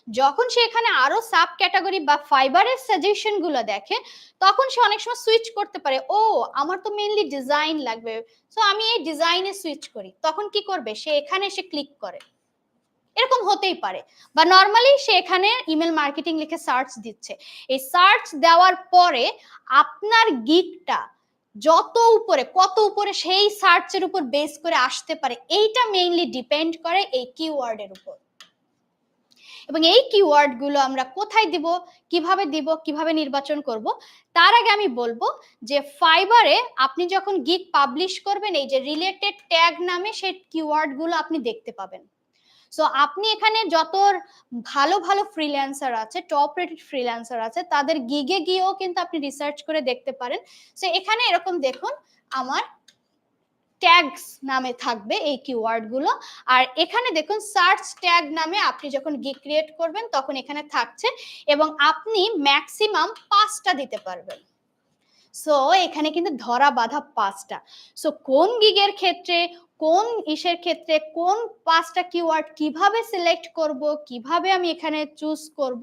যখন সে এখানে আরো সাব ক্যাটাগরি বা ফাইবারের সাজেশন গুলো দেখে তখন সে অনেক সময় সুইচ করতে পারে, ও আমার তো মেইনলি ডিজাইন লাগবে, সো আমি এই ডিজাইনে সুইচ করি, তখন কি করবে সে এখানে এসে ক্লিক করে, এরকম হতেই পারে। বা নর্মালি সে এখানে ইমেল মার্কেটিং লিখে সার্চ দিচ্ছে, এই সার্চ দেওয়ার পরে আপনার গিগটা যত উপরে কত উপরে সেই সার্চের উপর বেস করে আসতে পারে, এইটা মেইনলি ডিপেন্ড করে এই কিওয়ার্ডের উপর। এবং এই কিওয়ার্ড গুলো আমরা কোথায় দিব, কিভাবে নির্বাচন করব, তার আগে আমি বলবো যে ফাইবারে আপনি যখন গিগ পাবলিশ করবেন এই যে রিলেটেড ট্যাগ নামে সেই কিওয়ার্ড গুলো আপনি দেখতে পাবেন। সো আপনি এখানে যত ভালো ভালো ফ্রিল্যান্সার আছে, টপ রেটেড ফ্রিল্যান্সার আছে, তাদের গিগে গিয়েও কিন্তু আপনি রিসার্চ করে দেখতে পারেন। সো এখানে এরকম দেখুন আমার ট্যাগস নামে থাকবে এই কিওয়ার্ড গুলো, আর এখানে দেখুন সার্চ ট্যাগ নামে আপনি যখন গিগ ক্রিয়েট করবেন তখন এখানে থাকছে, এবং আপনি ম্যাক্সিমাম 5টা দিতে পারবেন। সো এখানে কিন্তু ধরা বাঁধা 5টা। সো কোন গিগের ক্ষেত্রে কোন ইসের ক্ষেত্রে কোন 5টা কিওয়ার্ড কিভাবে সিলেক্ট করব, কিভাবে আমি এখানে চুজ করব,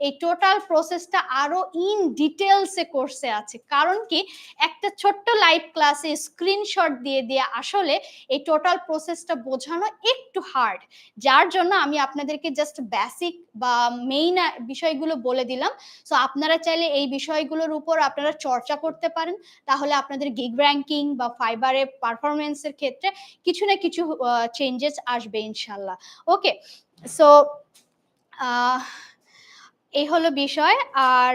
এই টোটাল প্রসেসটা আরো ইন ডিটেলসে কোর্সে আছে। কারণ কি, একটা ছোট্ট লাইভ ক্লাসে স্ক্রিনশট দিয়ে দিয়ে আসলে এই টোটাল প্রসেসটা বোঝানো একটু হার্ড, যার জন্য আমি আপনাদেরকে জাস্ট বেসিক বা মেইন বিষয়গুলো বলে দিলাম। সো আপনারা চাইলে এই বিষয়গুলোর উপর আপনারা চর্চা করতে পারেন, তাহলে আপনাদের গিগ র্যাঙ্কিং বা ফাইবারের পারফরমেন্সের ক্ষেত্রে কিছু না কিছু চেঞ্জেস আসবে ইনশাল্লাহ। ওকে, সো এই হলো বিষয়। আর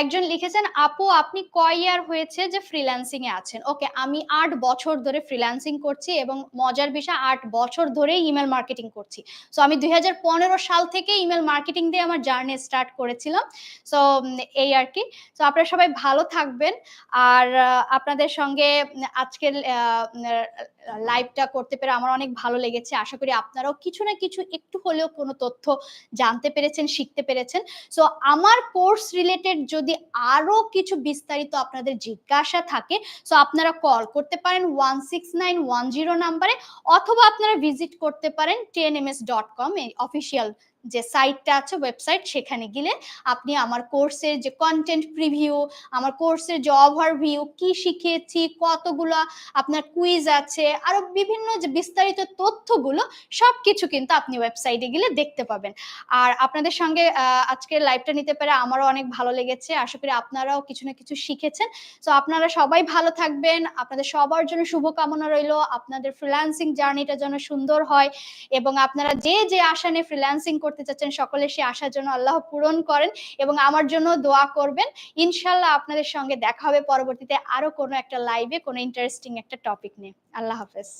একজন লিখেছেন, আপু আপনি কয় ইয়ার হয়েছে যে ফ্রিল্যান্সিং এ আছেন? ওকে, আমি 8 বছর ধরে ফ্রিল্যান্সিং করছি, এবং মজার বিষয় 8 বছর ধরে ইমেল মার্কেটিং করছি। সো আমি 2015 সাল থেকে ইমেল মার্কেটিং দিয়ে আমার জার্নি স্টার্ট করেছিলাম। সো এই আর কি। সো আপনারা সবাই ভালো থাকবেন। আর আপনাদের সঙ্গে আজকের লাইভটা করতে পেরে আমার অনেক ভালো লেগেছে। আশা করি আপনারাও কিছু না কিছু একটু হলেও কোনো তথ্য জানতে পেরেছেন, শিখতে পেরেছেন। সো আমার কোর্স রিলেটেড যদি আরো কিছু বিস্তারিত আপনাদের জিজ্ঞাসা থাকে, সো আপনারা কল করতে পারেন 16910 নাম্বারে, অথবা আপনারা ভিজিট করতে পারেন tnms.com এই অফিসিয়াল যে সাইটটা আছে, ওয়েবসাইট, সেখানে গেলে আপনি আমার কোর্সের যে কন্টেন্ট প্রিভিউ, আমার কোর্সের যে ওভারভিউ, কি শিখিয়েছি, কতগুলো আপনার কুইজ আছে, আরো বিভিন্ন যে বিস্তারিত তথ্যগুলো সবকিছু কিন্তু আপনি ওয়েবসাইটে গেলে দেখতে পাবেন। আর আপনাদের সঙ্গে আজকের লাইভটা নিতে পেরে আমারও অনেক ভালো লেগেছে। আশা করি আপনারাও কিছু না কিছু শিখেছেন। সো আপনারা সবাই ভালো থাকবেন, আপনাদের সবার জন্য শুভকামনা রইল, আপনাদের ফ্রিল্যান্সিং জার্নিটা যেন সুন্দর হয়, এবং আপনারা যে যে আশা নিয়ে ফ্রিল্যান্সিং করতে চাচ্ছেন সকলে সেই আশার জন্য আল্লাহ পূরণ করেন, এবং আমার জন্য দোয়া করবেন। ইনশাল্লাহ আপনাদের সঙ্গে দেখা হবে পরবর্তীতে আরো কোনো একটা লাইভে কোনো ইন্টারেস্টিং একটা টপিক নিয়ে। আল্লাহ হাফেজ।